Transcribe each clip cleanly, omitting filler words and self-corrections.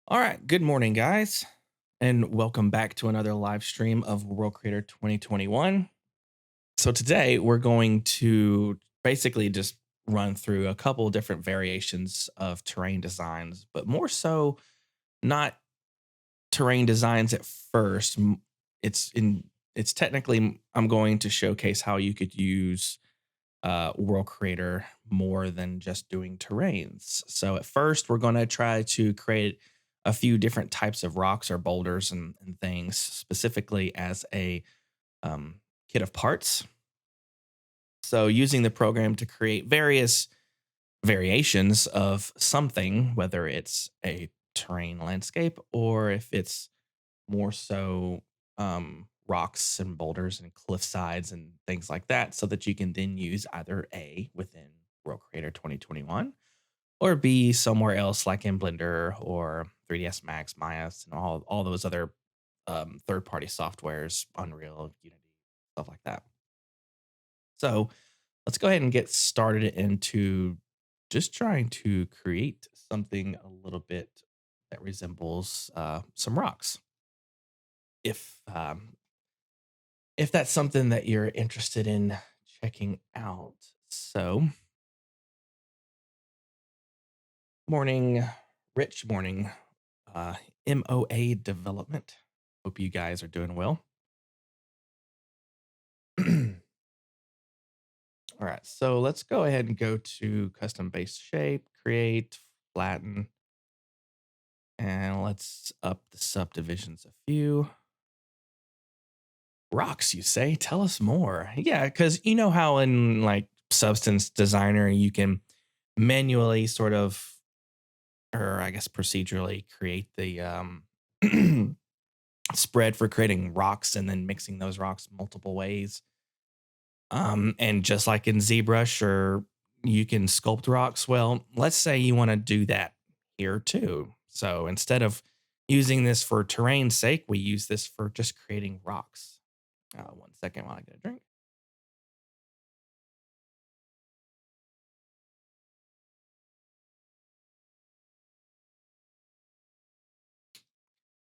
All right, good morning, guys, and welcome back to another live stream of World Creator 2021. So, today we're going to basically just run through a couple different variations of terrain designs, but more so not terrain designs at first. It's in it's technically I'm going to showcase how you could use World Creator more than just doing terrains. So at first, we're going to try to create a few different types of rocks or boulders and things, specifically as a kit of parts. So using the program to create various variations of something, whether it's a terrain landscape or if it's more so rocks and boulders and cliff sides and things like that, so that you can then use either A within World Creator 2021 or B somewhere else like in Blender or 3ds Max, Maya, and all those other third party softwares, Unreal, Unity, stuff like that. So let's go ahead and get started into just trying to create something a little bit that resembles some rocks. If if that's something that you're interested in checking out. So, morning, Rich, morning, uh, MOA development. Hope you guys are doing well. All right, so let's go ahead and go to custom base shape, create, flatten, and let's up the subdivisions a few. Rocks, you say? Tell us more. Yeah, because you know how in like Substance Designer, you can manually sort of, or I guess procedurally create the spread for creating rocks and then mixing those rocks multiple ways. And just like in ZBrush, or you can sculpt rocks. Well, let's say you want to do that here too. So instead of using this for terrain's sake, we use this for just creating rocks. 1 second while I get a drink.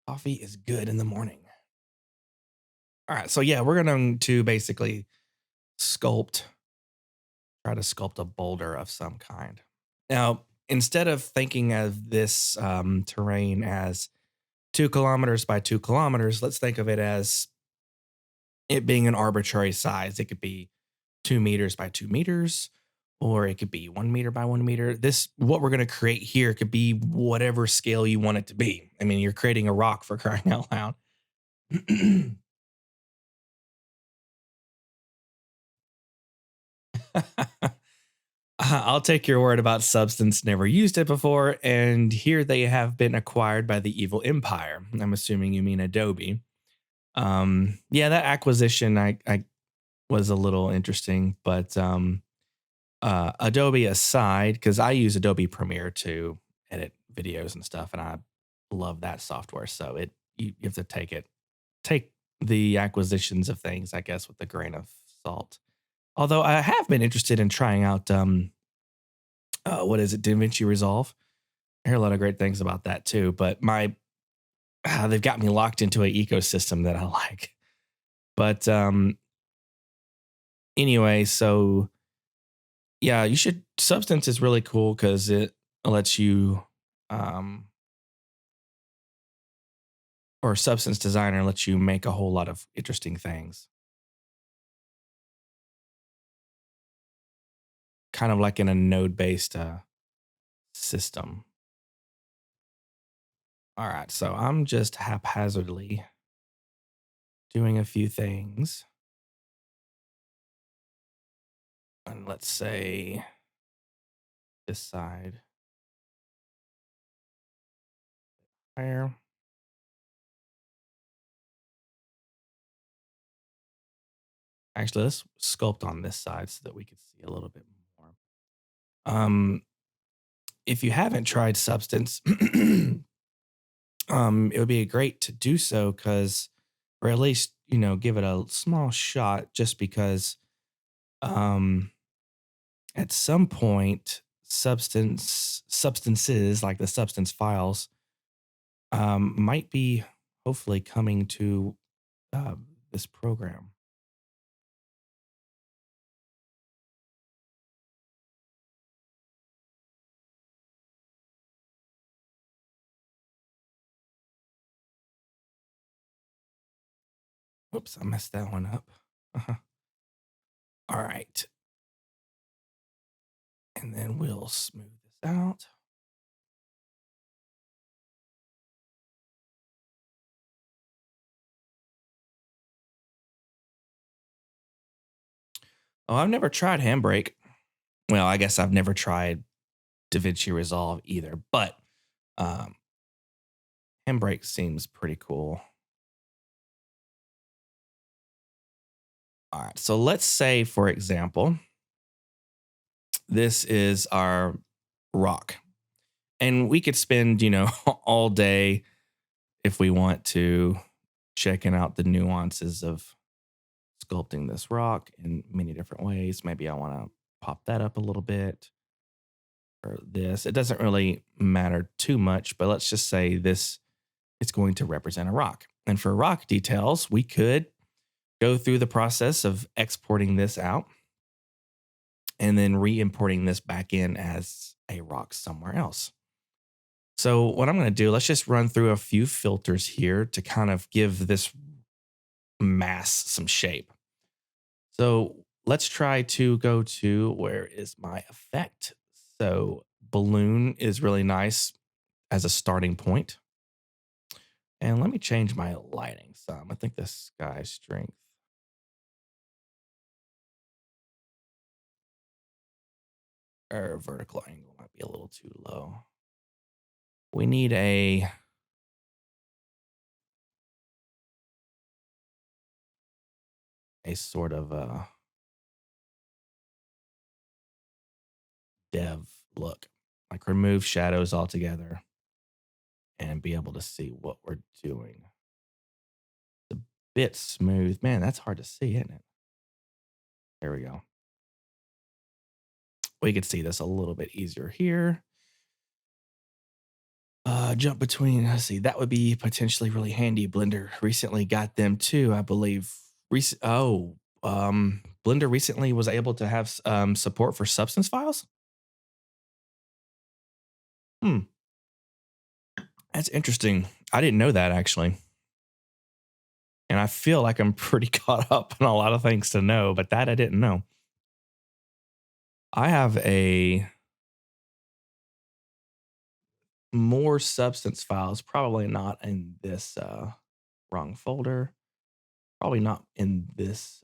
Coffee is good in the morning. All right. So yeah, we're going to basically sculpt try to sculpt a boulder of some kind. Now, instead of thinking of this terrain as 2 kilometers by 2 kilometers, let's think of it as it being an arbitrary size. It could be 2 meters by 2 meters, or it could be 1 meter by 1 meter. This, what we're going to create here, could be whatever scale you want it to be. I mean, you're creating a rock for crying out loud. I'll take your word about Substance. Never used it before, and here they have been acquired by the evil empire. I'm assuming you mean Adobe. Yeah, that acquisition I was a little interesting, but Adobe aside, because I use Adobe Premiere to edit videos and stuff, and I love that software. So you have to take the acquisitions of things, I guess, with a grain of salt. Although I have been interested in trying out what is it, DaVinci Resolve. I hear a lot of great things about that too. But they've got me locked into an ecosystem that I like. But anyway, so yeah, you should. Substance is really cool because it lets you, um, or Substance Designer lets you make a whole lot of interesting things, kind of like in a node based system. All right, so I'm just haphazardly doing a few things. And let's say this side higher. Actually, let's sculpt on this side so that we can see a little bit more. Um, if you haven't tried Substance, it would be great to do so because, or at least, give it a small shot just because um, at some point, substances like the substance files might be hopefully coming to uh, this program. Whoops, I messed that one up. All right. And then we'll smooth this out. Oh, I've never tried Handbrake. Well, I guess I've never tried DaVinci Resolve either, but um, Handbrake seems pretty cool. All right. So let's say, for example, this is our rock. And we could spend, all day if we want to checking out the nuances of sculpting this rock in many different ways. Maybe I want to pop that up a little bit or this. It doesn't really matter too much, but let's just say this is going to represent a rock. And for rock details, we could go through the process of exporting this out and then re-importing this back in as a rock somewhere else. So what I'm going to do, let's just run through a few filters here to kind of give this mass some shape. So let's try to go to, where is my effect? So balloon is really nice as a starting point. And let me change my lighting some. I think the sky strength. Or vertical angle might be a little too low. We need a sort of a dev look, like remove shadows altogether and be able to see what we're doing. It's a bit smooth. Man, that's hard to see, isn't it? There we go. We could see this a little bit easier here. Jump between, let's see, that would be potentially really handy. Blender recently got them too, I believe. Blender recently was able to have support for substance files. Hmm, that's interesting. I didn't know that actually. And I feel like I'm pretty caught up on a lot of things to know, but that I didn't know. I have a more substance files, probably not in this wrong folder. Probably not in this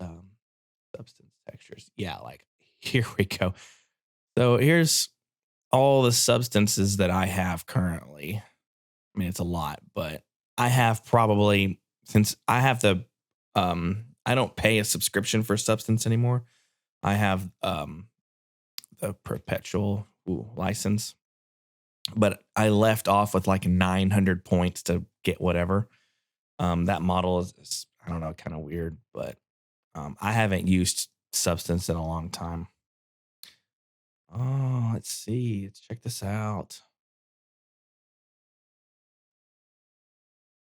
substance textures. Yeah, like here we go. So here's all the substances that I have currently. I mean, it's a lot, but I have probably, since I have I don't pay a subscription for substance anymore. I have the perpetual license, but I left off with like 900 points to get whatever. That model is I don't know, kind of weird, but I haven't used substance in a long time. Oh, let's see. Let's check this out.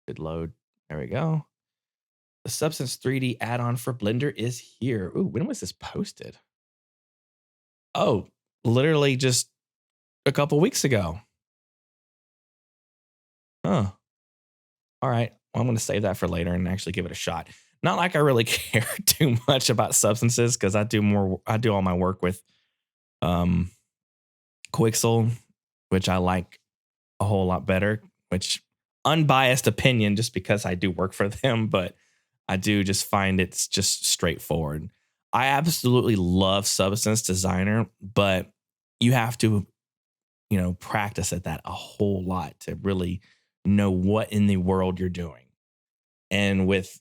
Good load. There we go. The Substance 3D add-on for Blender is here. Ooh, when was this posted? Oh, literally just a couple weeks ago. Huh. All right. Well, I'm going to save that for later and actually give it a shot. Not like I really care too much about substances because I do all my work with um Quixel, which I like a whole lot better, which unbiased opinion just because I do work for them, but I do just find it's just straightforward. I absolutely love Substance Designer, but you have to, practice at that a whole lot to really know what in the world you're doing. And with,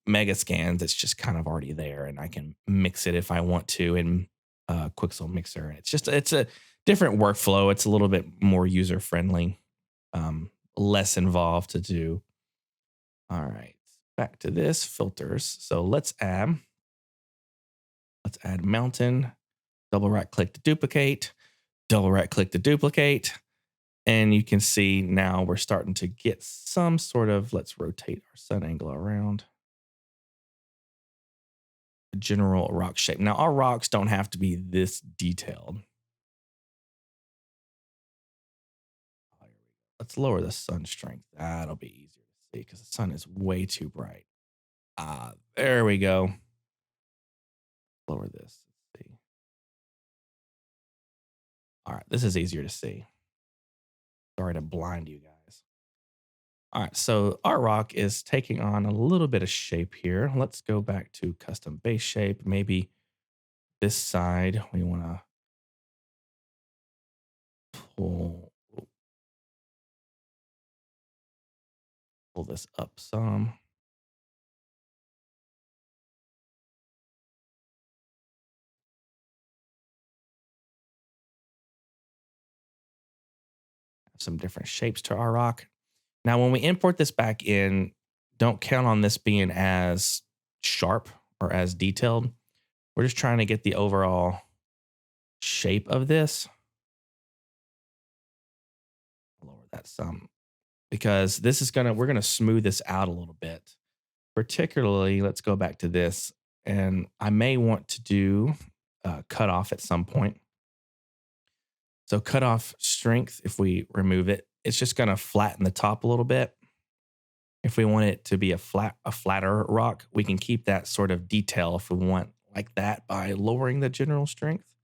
mega scans, it's just kind of already there and I can mix it if I want to in Quixel Mixer. And it's a different workflow. It's a little bit more user friendly, less involved to do. All right, back to this filters. So let's add mountain, double right click to duplicate, double right click to duplicate. And you can see now we're starting to get some sort of, let's rotate our sun angle around, the general rock shape. Now, our rocks don't have to be this detailed. Let's lower the sun strength. That'll be easier to see because the sun is way too bright. There we go. Lower this. Let's see. All right, this is easier to see. Sorry to blind you guys. All right, so our rock is taking on a little bit of shape here. Let's go back to custom base shape. Maybe this side we want to pull this up some. Some different shapes to our rock. Now, when we import this back in, don't count on this being as sharp or as detailed. We're just trying to get the overall shape of this. Lower that some because this is we're gonna smooth this out a little bit. Particularly, let's go back to this, and I may want to do cut off at some point. So cut off strength, if we remove it, it's just gonna flatten the top a little bit. If we want it to be a flatter rock, we can keep that sort of detail if we want like that by lowering the general strength.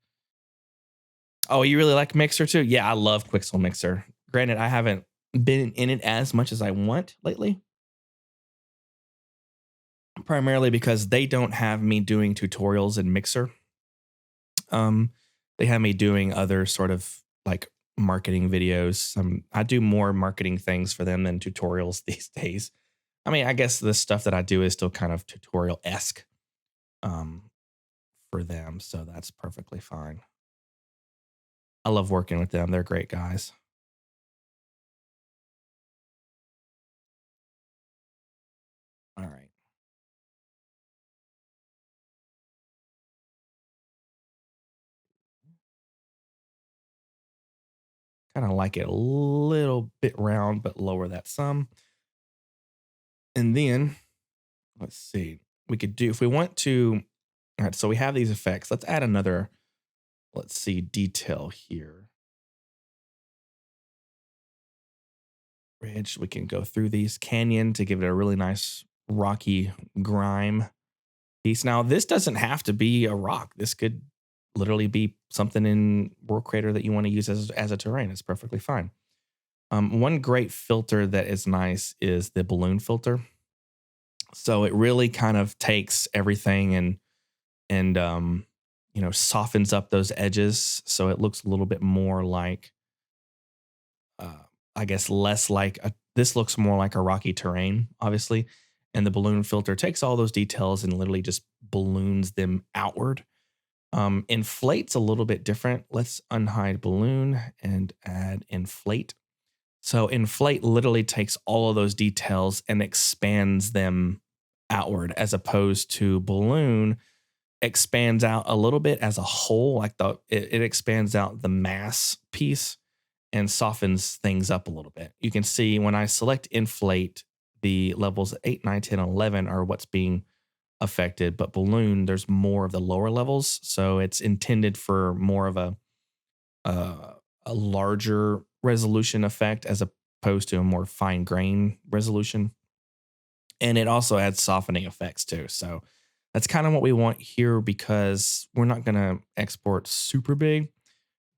Oh, you really like Mixer too? Yeah, I love Quixel Mixer. Granted, I haven't been in it as much as I want lately, primarily because they don't have me doing tutorials in Mixer. They have me doing other sort of like marketing videos. I do more marketing things for them than tutorials these days. I mean, I guess the stuff that I do is still kind of tutorial esque um, for them, so that's perfectly fine. I love working with them; they're great guys. All right, kind of like it a little bit round, but lower that some. And then let's see, we could do if we want to. All right, so we have these effects. Let's add another. Let's see detail here. Ridge. We can go through these canyon to give it a really nice rocky grime piece. Now, this doesn't have to be a rock. This could literally be something in World Creator that you want to use as a terrain. It's perfectly fine. One great filter that is nice is the balloon filter. So it really kind of takes everything and softens up those edges so it looks a little bit more like uh, I guess less like this looks more like a rocky terrain, obviously. And the balloon filter takes all those details and literally just balloons them outward. Inflate's a little bit different. Let's unhide balloon and add inflate. So inflate literally takes all of those details and expands them outward, as opposed to balloon expands out a little bit as a whole, like it expands out the mass piece and softens things up a little bit. You can see when I select inflate, the levels 8, 9, 10, 11 are what's being affected, but balloon, there's more of the lower levels. So it's intended for more of uh, a larger resolution effect as opposed to a more fine grain resolution. And it also adds softening effects too. So that's kind of what we want here because we're not going to export super big.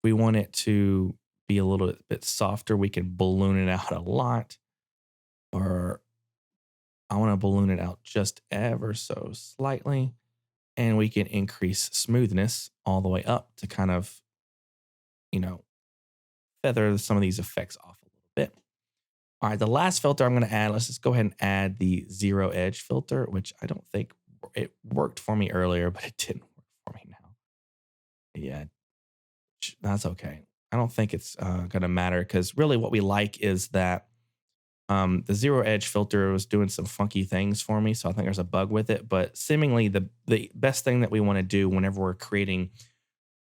We want it to be a little bit softer. We can balloon it out a lot, or I want to balloon it out just ever so slightly. And we can increase smoothness all the way up to kind of, you know, feather some of these effects off a little bit. All right, the last filter I'm going to add, let's just go ahead and add the zero edge filter, which I don't think it worked for me earlier, but it didn't work for me now. Yeah, that's okay. I don't think it's going to matter because really what we like is that the zero edge filter was doing some funky things for me. So I think there's a bug with it. But seemingly the best thing that we want to do whenever we're creating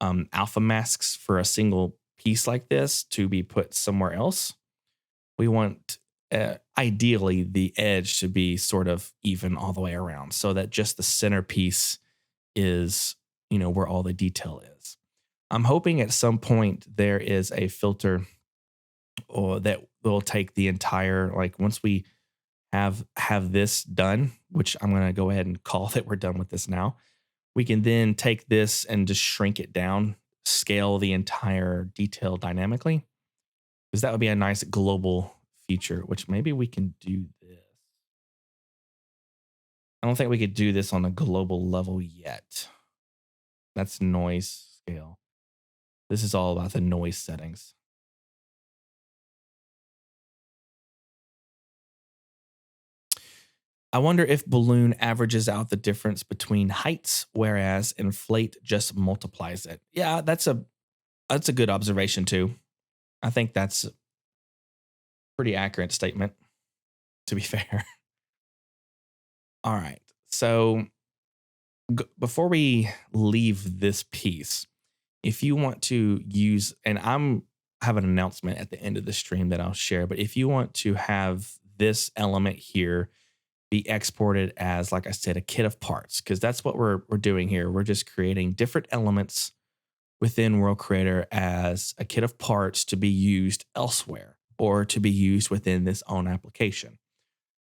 alpha masks for a single piece like this to be put somewhere else, we want ideally the edge to be sort of even all the way around so that just the centerpiece is, where all the detail is. I'm hoping at some point there is a filter or that will take the entire, like once we have this done, which I'm going to go ahead and call that we're done with this now. We can then take this and just shrink it down, scale the entire detail dynamically, because that would be a nice global feature, which maybe we can do this. I don't think we could do this on a global level yet. That's noise scale. This is all about the noise settings. I wonder if balloon averages out the difference between heights, whereas inflate just multiplies it. Yeah, that's a good observation too. I think that's a pretty accurate statement, to be fair. All right. So before we leave this piece, if you want to use, and I'm have an announcement at the end of the stream that I'll share, but if you want to have this element here be exported as, like I said, a kit of parts, because that's what we're doing here. We're just creating different elements within World Creator as a kit of parts to be used elsewhere or to be used within this own application.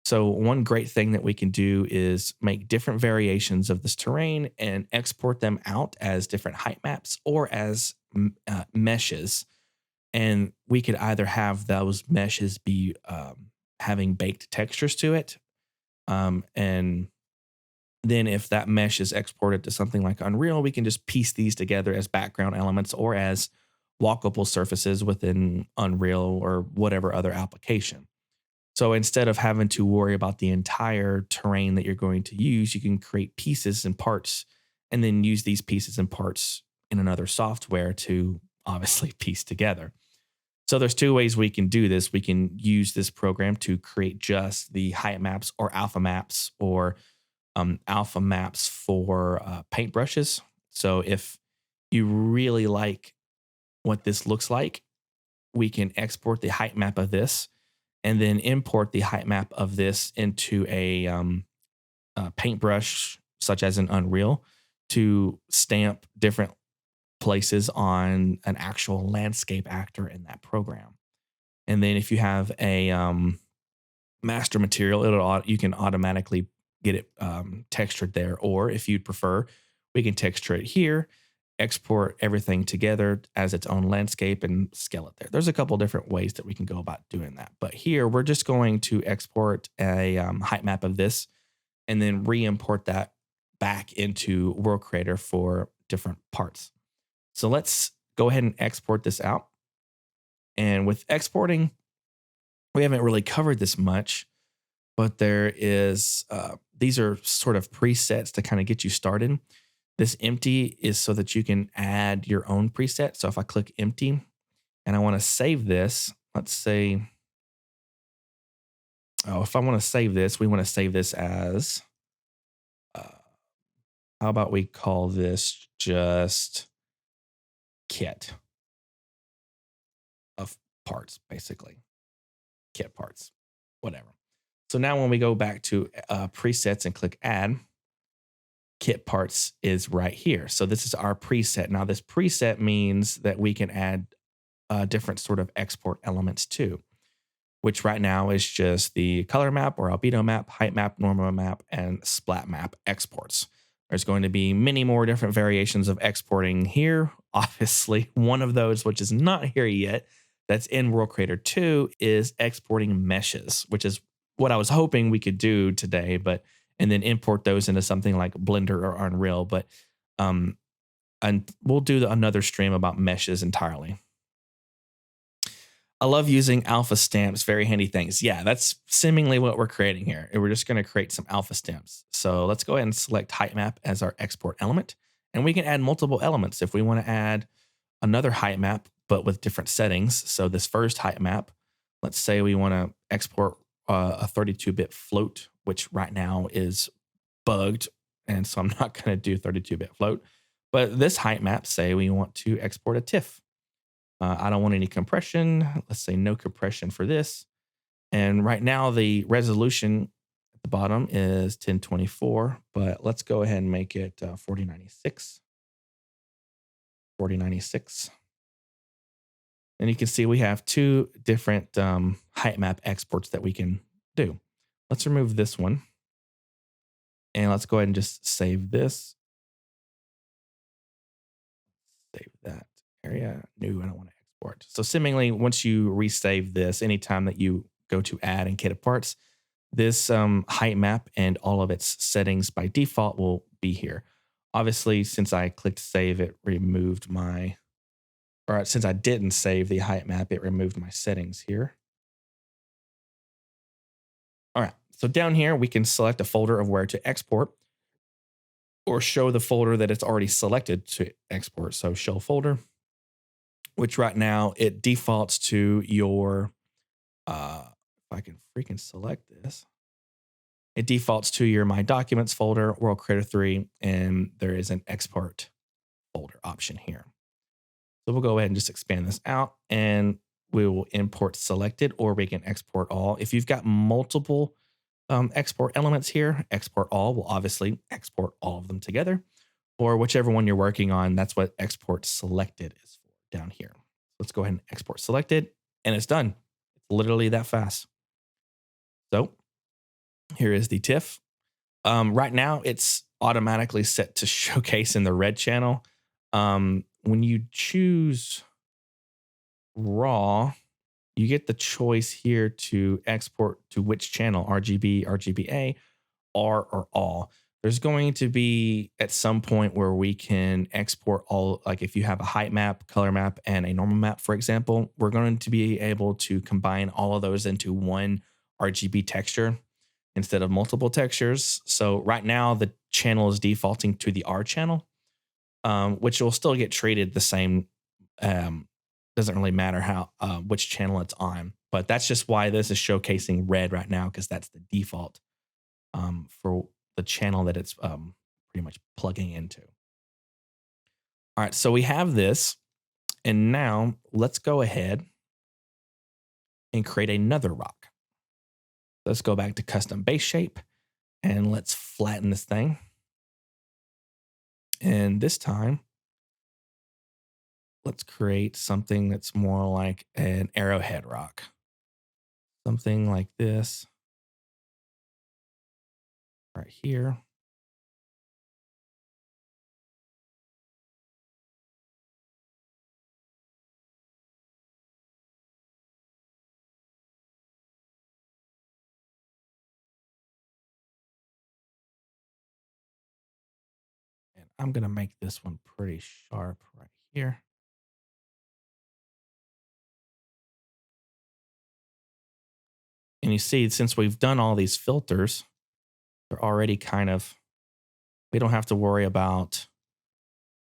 So one great thing that we can do is make different variations of this terrain and export them out as different height maps or as meshes. And we could either have those meshes be having baked textures to it. And then if that mesh is exported to something like Unreal, we can just piece these together as background elements or as walkable surfaces within Unreal or whatever other application. So instead of having to worry about the entire terrain that you're going to use, you can create pieces and parts and then use these pieces and parts in another software to obviously piece together. So there's two ways we can do this. We can use this program to create just the height maps or alpha maps or alpha maps for paintbrushes. So if you really like what this looks like, we can export the height map of this and then import the height map of this into a paintbrush, such as an Unreal, to stamp different places on an actual landscape actor in that program. And then if you have a master material, you can automatically get it textured there. Or if you'd prefer, we can texture it here, export everything together as its own landscape and scale it there. There's a couple different ways that we can go about doing that. But here we're just going to export a height map of this and then re-import that back into World Creator for different parts. So let's go ahead and export this out. And with exporting, we haven't really covered this much, but there is, these are sort of presets to kind of get you started. This empty is so that you can add your own preset. So if I click empty and I want to save this, let's say, if I want to save this, we want to save this as, how about we call this just kit of parts, basically. Kit parts, whatever. So now when we go back to presets and click add, kit parts is right here. So this is our preset. Now this preset means that we can add different sort of export elements too, which right now is just the color map or albedo map, height map, normal map, and splat map exports. There's going to be many more different variations of exporting here. Obviously, one of those, which is not here yet, that's in World Creator 2, is exporting meshes, which is what I was hoping we could do today, and then import those into something like Blender or Unreal. But and we'll do another stream about meshes entirely. I love using alpha stamps, very handy things. Yeah, that's seemingly what we're creating here. We're just going to create some alpha stamps. So let's go ahead and select height map as our export element. And we can add multiple elements if we want to add another height map, but with different settings. So this first height map, let's say we want to export a 32-bit float, which right now is bugged. And so I'm not going to do 32-bit float. But this height map, say we want to export a TIFF. I don't want any compression. Let's say no compression for this. And right now the resolution at the bottom is 1024, but let's go ahead and make it 4096. 4096. And you can see we have two different height map exports that we can do. Let's remove this one. And let's go ahead and just save this. Save that area. No, I don't want to export. So seemingly, once you resave this, anytime that you go to add and get parts, this height map and all of its settings by default will be here. Obviously, since I clicked save, it removed my, or since I didn't save the height map, it removed my settings here. All right, so down here, we can select a folder of where to export or show the folder that it's already selected to export. So show folder, which right now it defaults to your, if I can freaking select this, it defaults to your My Documents folder, World Creator 3, and there is an export folder option here. So we'll go ahead and just expand this out and we will import selected, or we can export all. If you've got multiple export elements here, export all will obviously export all of them together, or whichever one you're working on, that's what export selected is for down here. Let's go ahead and export selected, and it's done. It's literally that fast. So here is the TIFF. Right now, it's automatically set to showcase in the red channel. When you choose raw, you get the choice here to export to which channel, RGB, RGBA, R, or all. There's going to be at some point where we can export all, like if you have a height map, color map, and a normal map, for example, we're going to be able to combine all of those into one RGB texture instead of multiple textures. So right now the channel is defaulting to the R channel, which will still get treated the same. Doesn't really matter how which channel it's on, but that's just why this is showcasing red right now, because that's the default for the channel that it's pretty much plugging into. All right, so we have this, and now let's go ahead and create another rock. Let's go back to custom base shape and let's flatten this thing. And this time, let's create something that's more like an arrowhead rock. Something like this right here. And I'm going to make this one pretty sharp right here. And you see, since we've done all these filters, they're already kind of, we don't have to worry about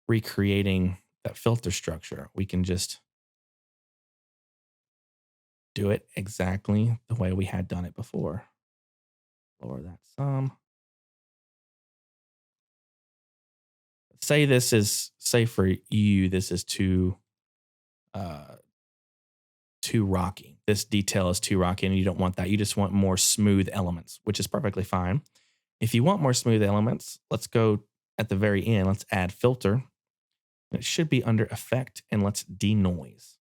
recreating that filter structure. We can just do it exactly the way we had done it before. Lower that some. Say this is, say for you, this is too rocky. This detail is too rocky and you don't want that. You just want more smooth elements, which is perfectly fine. If you want more smooth elements, let's go at the very end. Let's add filter. It should be under effect, and let's denoise.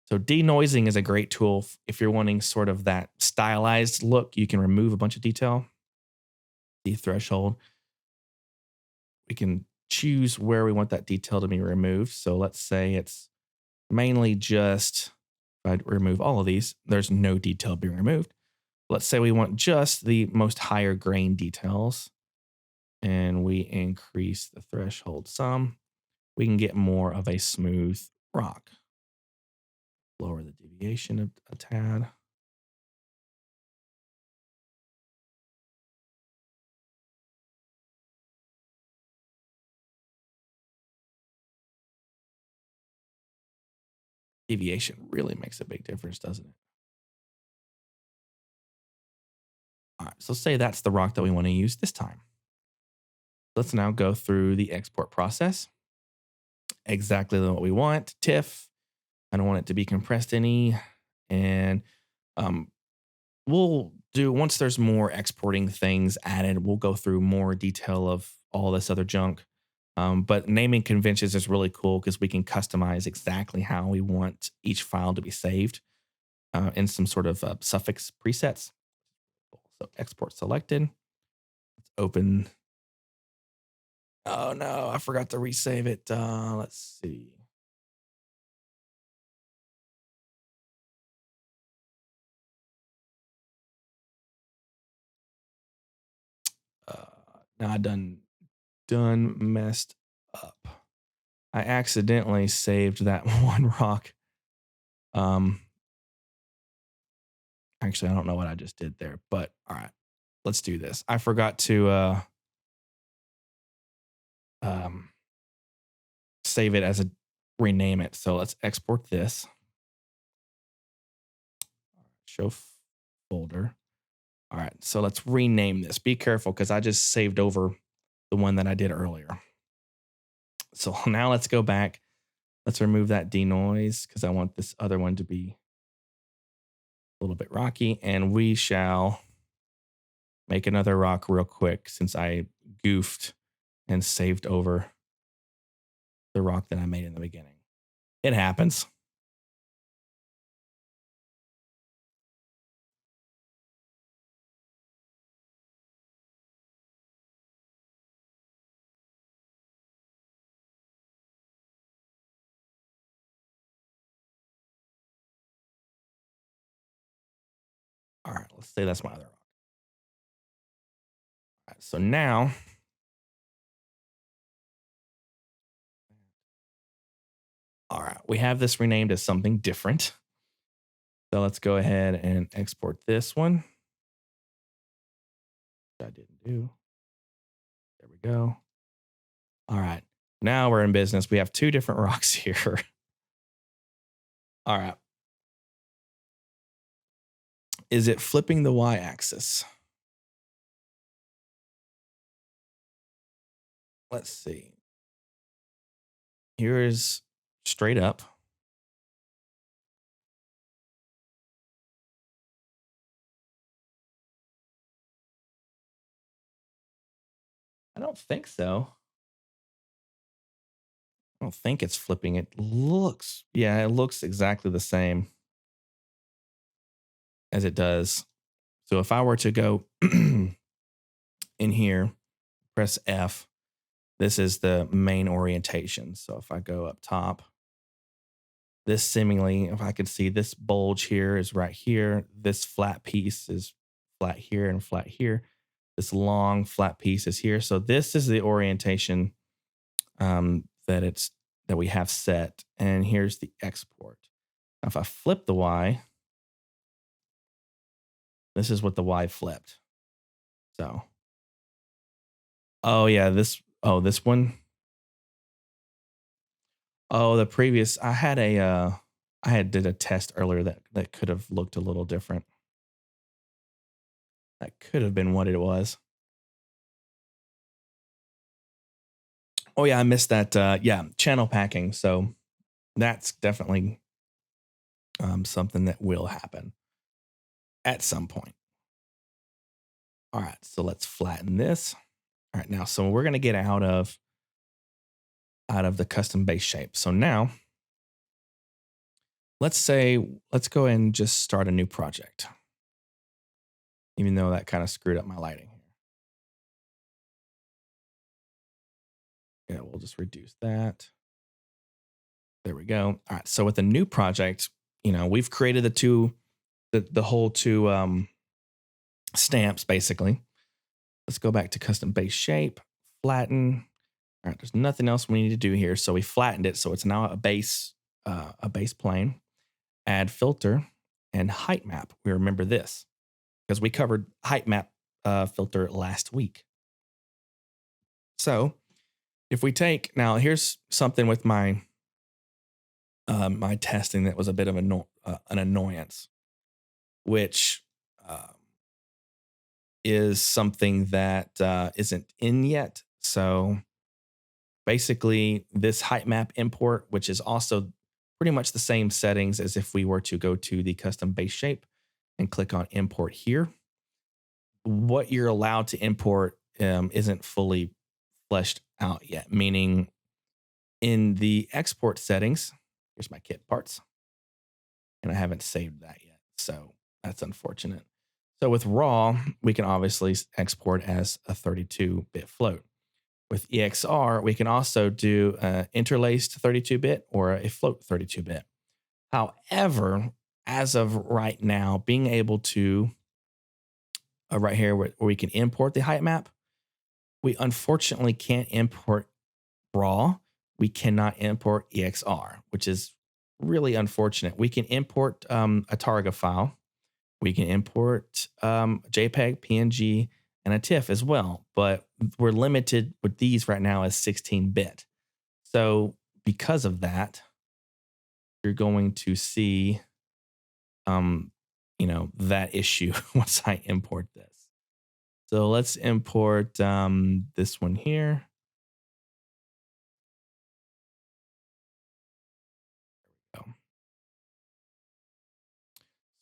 So denoising is a great tool if you're wanting sort of that stylized look. You can remove a bunch of detail. The threshold. We can choose where we want that detail to be removed. So let's say it's mainly just, if I remove all of these, there's no detail being removed. Let's say we want just the most higher grain details, and we increase the threshold some. We can get more of a smooth rock. Lower the deviation a tad. Deviation really makes a big difference, doesn't it? All right, so say that's the rock that we want to use this time. Let's now go through the export process. Exactly what we want. TIFF. I don't want it to be compressed any. And um, we'll do once there's more exporting things added, we'll go through more detail of all this other junk. But naming conventions is really cool because we can customize exactly how we want each file to be saved in some sort of suffix presets. So export selected. Let's open. Oh no, I forgot to resave it. Let's see. Now I done messed up. I accidentally saved that one rock. Um, Actually, I don't know what I just did there, but all right, let's do this. I forgot to um, save it as a rename it. So let's export this. Show folder. All right, so let's rename this. Be careful because I just saved over the one that I did earlier. So now let's go back. Let's remove that denoise because I want this other one to be a little bit rocky. And we shall make another rock real quick since I goofed and saved over the rock that I made in the beginning. It happens. All right, let's say that's my other rock. All right, so now, all right, we have this renamed as something different. So let's go ahead and export this one. I didn't do. There we go. All right, now we're in business. We have two different rocks here. All right. Is it flipping the y-axis? Let's see. Here is straight up. I don't think so. I don't think it's flipping. It looks, yeah, it looks exactly the same as it does. So if I were to go in here, press F, this is the main orientation. So if I go up top, this seemingly, if I could see this bulge here is right here. This flat piece is flat here and flat here. This long flat piece is here. So this is the orientation that we have set. And here's the export. Now, if I flip the Y, this is what the Y flipped. So, oh yeah, this one. Oh, the previous, I had did a test earlier that could have looked a little different. That could have been what it was. Oh yeah, I missed that. Yeah, channel packing. So that's definitely something that will happen at some point. All right, so let's flatten this. All right, now so we're gonna get out of the custom base shape. So now let's go ahead and just start a new project, even though that kind of screwed up my lighting here. Yeah, we'll just reduce that. There we go. All right, so with a new project, we've created the whole two stamps basically. Let's go back to custom base shape, flatten. All right, there's nothing else we need to do here. So we flattened it. So it's now a base plane. Add filter and height map. We remember this because we covered height map filter last week. So if we take, now here's something with my my testing that was a bit of an annoyance, which is something that isn't in yet. So basically this height map import, which is also pretty much the same settings as if we were to go to the custom base shape and click on import here. What you're allowed to import isn't fully fleshed out yet, meaning in the export settings, here's my kit parts, and I haven't saved that yet. So that's unfortunate. So with raw, we can obviously export as a 32-bit float. With EXR, we can also do interlaced 32-bit or a float 32-bit. However, as of right now, being able to, right here where we can import the height map, we unfortunately can't import raw. We cannot import EXR, which is really unfortunate. We can import a Targa file. We can import JPEG, PNG, and a TIFF as well, but we're limited with these right now as 16-bit. So because of that, you're going to see, that issue once I import this. So let's import this one here.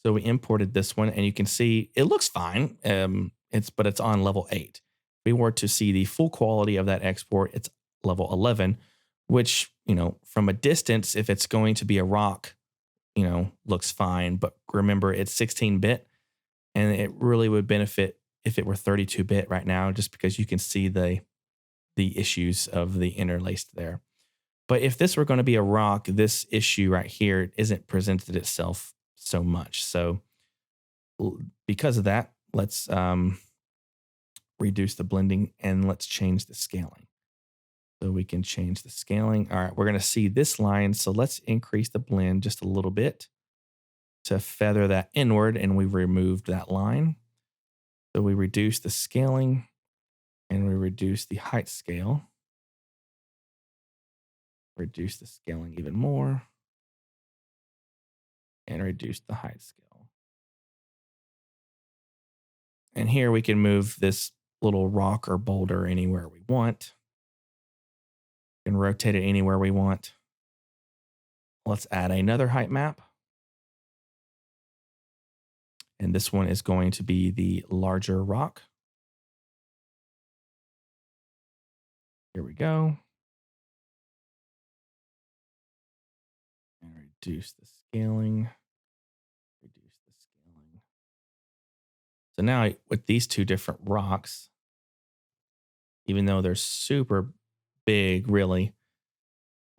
So we imported this one, and you can see it looks fine. But it's on level 8. If we were to see the full quality of that export, it's level 11, which, from a distance, if it's going to be a rock, looks fine. But remember, it's 16-bit, and it really would benefit if it were 32-bit right now, just because you can see the issues of the interlaced there. But if this were going to be a rock, this issue right here isn't presented itself so much. So because of that, let's reduce the blending and let's change the scaling. So we can change the scaling. All right, we're going to see this line. So let's increase the blend just a little bit to feather that inward, and we've removed that line. So we reduce the scaling and we reduce the height scale. Reduce the scaling even more and reduce the height scale. And here we can move this little rock or boulder anywhere we want. We can rotate it anywhere we want. Let's add another height map. And this one is going to be the larger rock. Here we go. And reduce the scaling. Reduce the scaling. So now with these two different rocks, even though they're super big, really,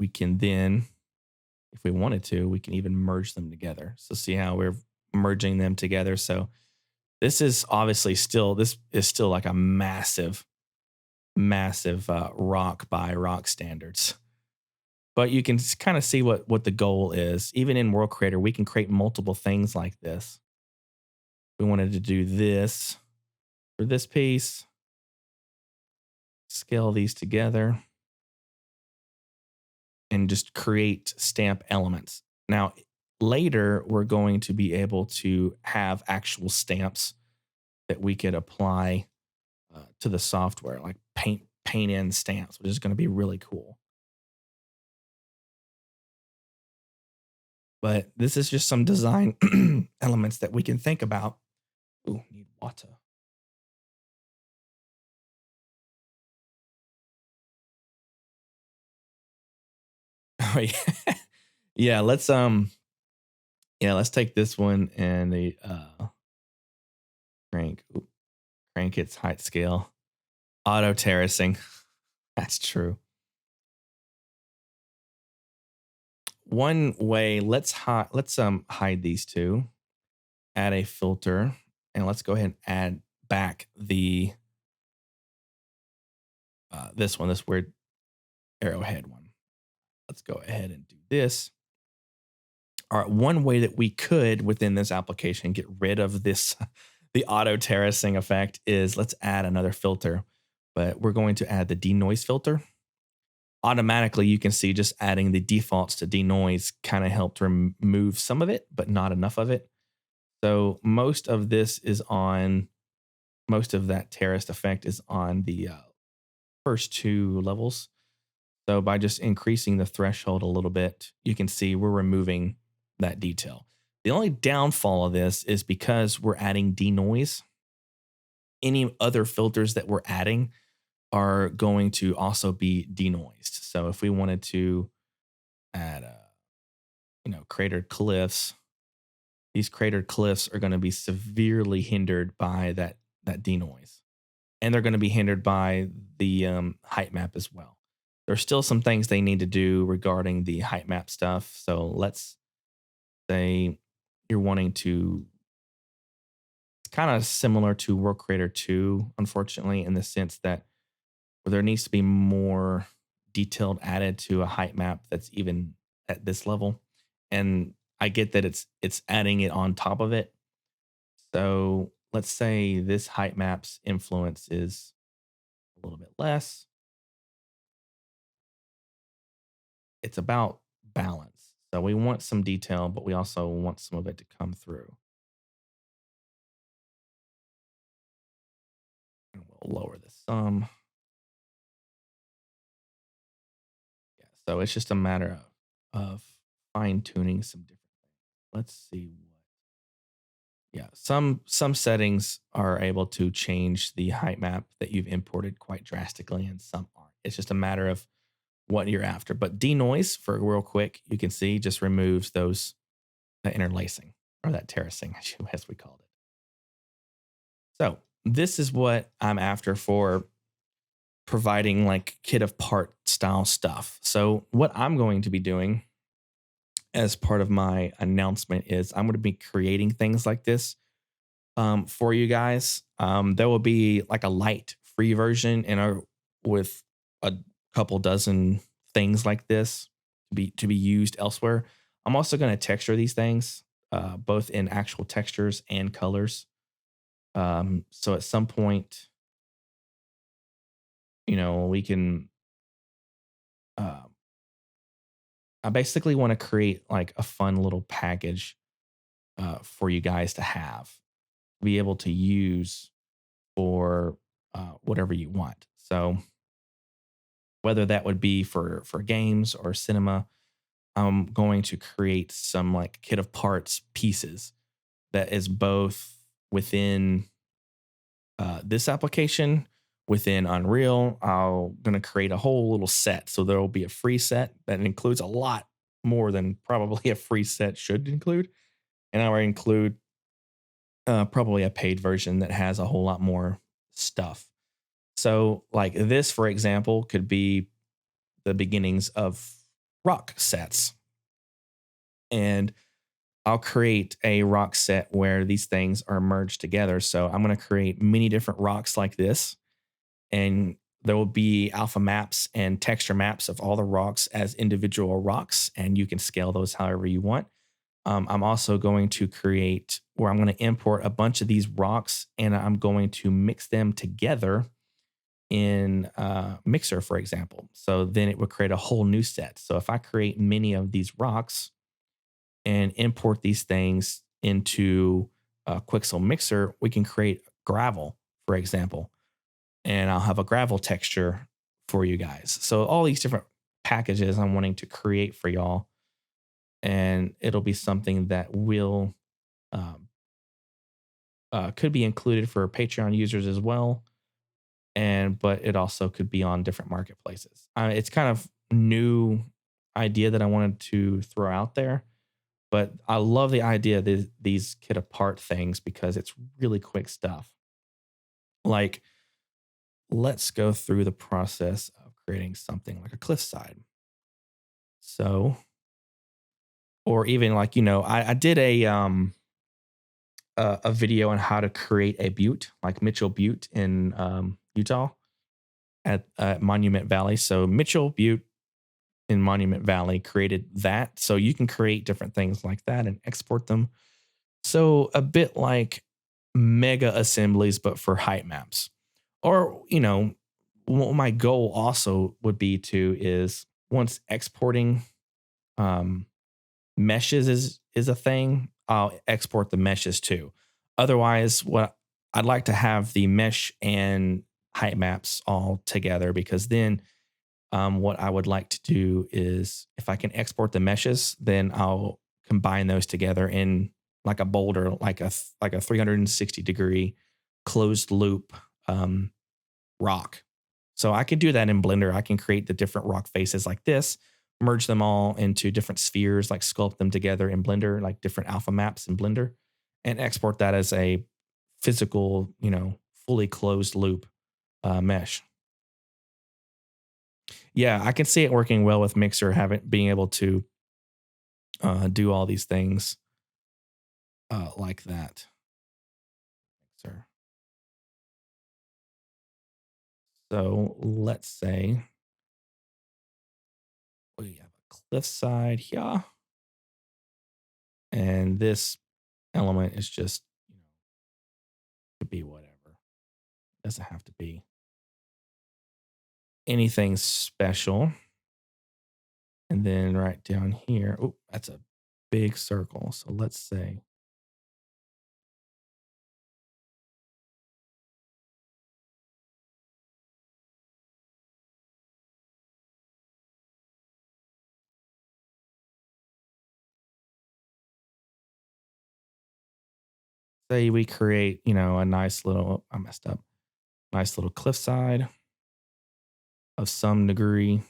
we can then, if we wanted to, we can even merge them together. So see how we're merging them together. So this is obviously still like a massive rock by rock standards. But you can kind of see what the goal is. Even in World Creator, we can create multiple things like this. We wanted to do this for this piece, scale these together, and just create stamp elements. Now, later, we're going to be able to have actual stamps that we could apply to the software, like paint in stamps, which is going to be really cool. But this is just some design elements that we can think about. Ooh, need water. Oh, yeah. Yeah, let's take this one and the crank its height scale. Auto-terracing. That's true. One way, let's hide these two. Add a filter, and let's go ahead and add back the this weird arrowhead one. Let's go ahead and do this. All right, one way that we could within this application get rid of this the auto-terracing effect is let's add another filter, but we're going to add the denoise filter. Automatically, you can see just adding the defaults to denoise kind of helped remove some of it, but not enough of it. So most of that terraced effect is on the first two levels. So by just increasing the threshold a little bit, you can see we're removing that detail. The only downfall of this is because we're adding denoise, any other filters that we're adding are going to also be denoised. So if we wanted to add cratered cliffs, these cratered cliffs are going to be severely hindered by that denoise, and they're going to be hindered by the height map as well. There's still some things they need to do regarding the height map stuff. So let's say you're wanting to, it's kind of similar to World Creator 2, unfortunately, in the sense that there needs to be more detailed added to a height map that's even at this level. And I get that it's adding it on top of it. So let's say this height map's influence is a little bit less. It's about balance. So we want some detail, but we also want some of it to come through. And we'll lower the sum. Yeah. So it's just a matter of fine tuning some different things. Let's see what. Yeah, some settings are able to change the height map that you've imported quite drastically, and some aren't. It's just a matter of what you're after. But denoise, for real quick, you can see just removes those that interlacing or that terracing, as we called it. So this is what I'm after for providing like kit of part style stuff. So what I'm going to be doing as part of my announcement is I'm going to be creating things like this for you guys. There will be like a light free version with a couple dozen things like this to be used elsewhere. I'm also going to texture these things, both in actual textures and colors. So at some point, we can. Uh, I basically want to create like a fun little package for you guys to have, be able to use for whatever you want. So whether that would be for games or cinema, I'm going to create some like kit of parts pieces that is both within this application, within Unreal. I'm going to create a whole little set. So there will be a free set that includes a lot more than probably a free set should include. And I will include probably a paid version that has a whole lot more stuff. So, like this, for example, could be the beginnings of rock sets. And I'll create a rock set where these things are merged together. So I'm going to create many different rocks like this. And there will be alpha maps and texture maps of all the rocks as individual rocks. And you can scale those however you want. I'm also going to create where I'm going to import a bunch of these rocks and I'm going to mix them together in Mixer, for example. So then it would create a whole new set. So if I create many of these rocks and import these things into Quixel Mixer, we can create gravel, for example, and I'll have a gravel texture for you guys. So all these different packages I'm wanting to create for y'all, and it'll be something that will um, could be included for Patreon users as well, but it also could be on different marketplaces. It's kind of new idea that I wanted to throw out there, but I love the idea of these kit apart things because it's really quick stuff. Like, let's go through the process of creating something like a cliffside. So, or even like, I did a video on how to create a butte, like Mitchell Butte in Utah at Monument Valley. So Mitchell Butte in Monument Valley created that. So you can create different things like that and export them. So a bit like mega assemblies, but for height maps. Or, what my goal also would be to is once exporting um, meshes is a thing, I'll export the meshes too. Otherwise, what I'd like to have the mesh and height maps all together because then What I would like to do is if I can export the meshes, then I'll combine those together in like a boulder, like a 360-degree closed loop um, rock. So I could do that in Blender. I can create the different rock faces like this, merge them all into different spheres, like sculpt them together in Blender, like different alpha maps in Blender, and export that as a physical, fully closed loop mesh. Yeah, I can see it working well with Mixer, having being able to do all these things like that. Mixer. So let's say we have a cliffside here, and this element is just to be whatever. Doesn't have to be anything special. And then right down here, oh, that's a big circle. So let's say we create, a nice little, I messed up, nice little cliffside of some degree.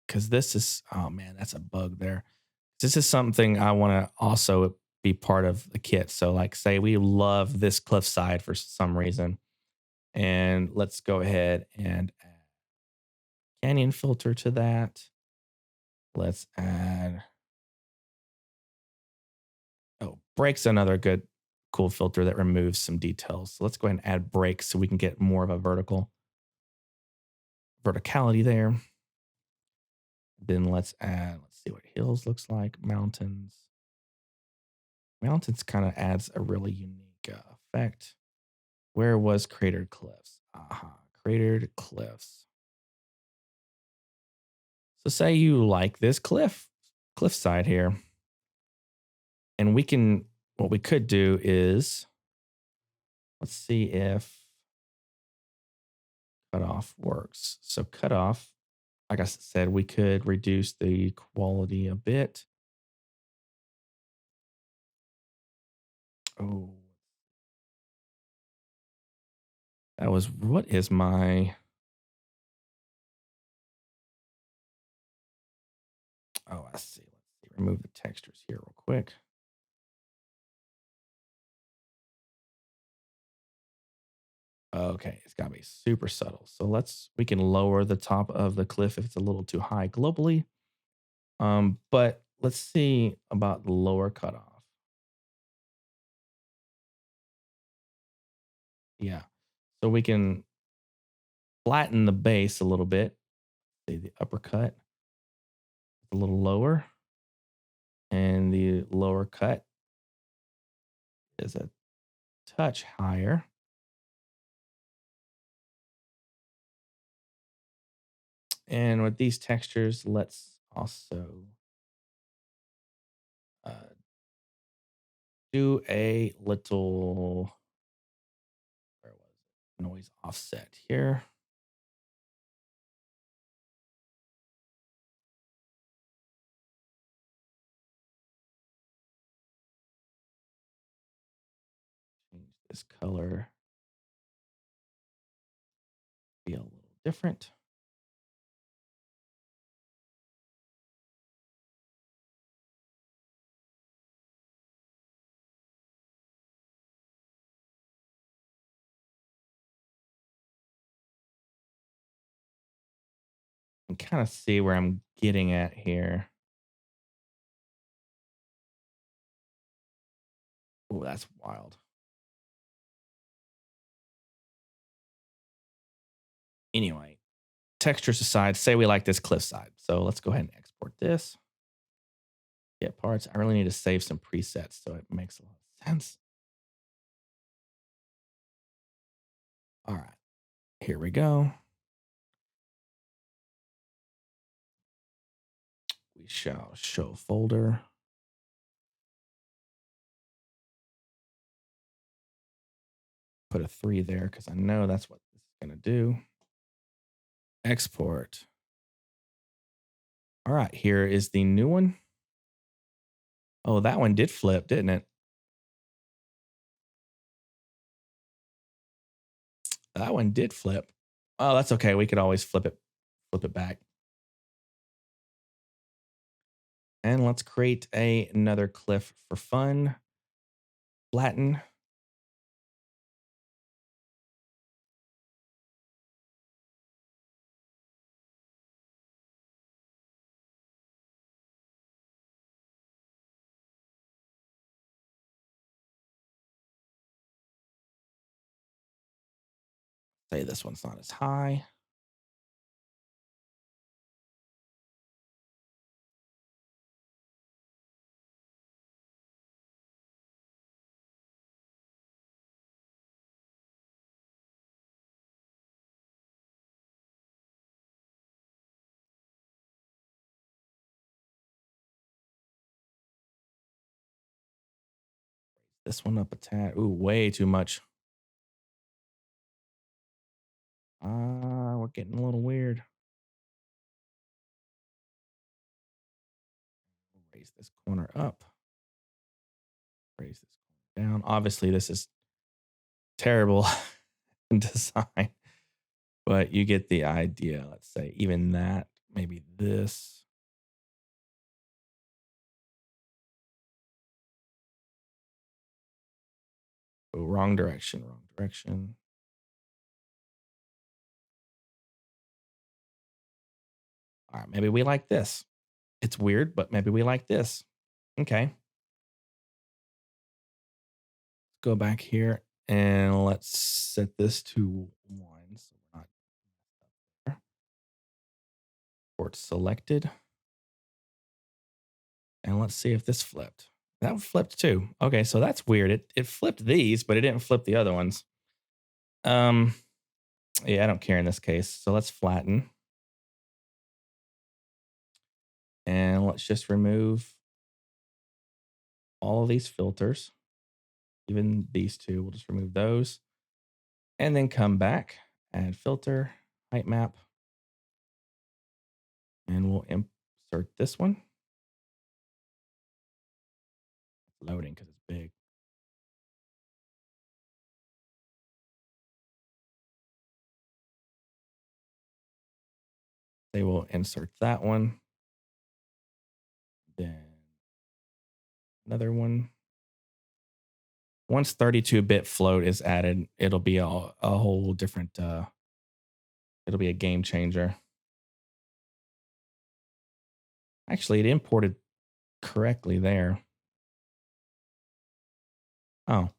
Cause this is, oh man, that's a bug there. This is something I want to also be part of the kit. So, like, say we love this cliffside for some reason, and let's go ahead and add canyon filter to that. Let's add, oh, break's another good, cool filter that removes some details. So let's go ahead and add breaks so we can get more of a verticality there. Then let's see what hills looks like, mountains. Mountains kind of adds a really unique effect. Where was cratered cliffs? Aha, cratered cliffs. So say you like this cliffside here, and what we could do is, let's see if cutoff works. So cutoff, like I said, we could reduce the quality a bit. Oh, what is my, oh, I see. Let's see, remove the textures here real quick. Okay, it's got to be super subtle. So we can lower the top of the cliff if it's a little too high globally. But let's see about the lower cutoff. Yeah. So we can flatten the base a little bit. See the uppercut a little lower, and the lower cut is a touch higher. And with these textures, let's also uh, do a little, where was it? Noise offset here. Change this color, be a little different. And kind of see where I'm getting at here. Oh, that's wild. Anyway, textures aside, say we like this cliffside. So let's go ahead and export this. Get parts. I really need to save some presets so it makes a lot of sense. All right, here we go. We shall show folder. put a 3 there because I know that's what this is going to do. Export. All right, here is the new one. Oh, that one did flip, didn't it? That one did flip. Oh, that's okay. We could always flip it back. And let's create another cliff for fun. Flatten. Say this one's not as high. This one up a tad. Ooh, way too much. We're getting a little weird. Raise this corner up. Raise this corner down. Obviously, this is terrible in design, but you get the idea. Let's say even that, maybe this. Oh, wrong direction, wrong direction. All right, maybe we like this. It's weird, but maybe we like this. Okay. Go back here and let's set this to 1 so we're not there. Port selected. And let's see if this flipped. That flipped too. Okay, so that's weird. It flipped these, but it didn't flip the other ones. Um, yeah, I don't care in this case. So let's flatten. And let's just remove all of these filters. Even these two, we'll just remove those. And then come back, add filter, height map. And we'll insert this one. It's loading because it's big. They will insert that one. Then another one. Once 32-bit float is added, it'll be a whole different, it'll be a game changer. Actually, it imported correctly there. Oh.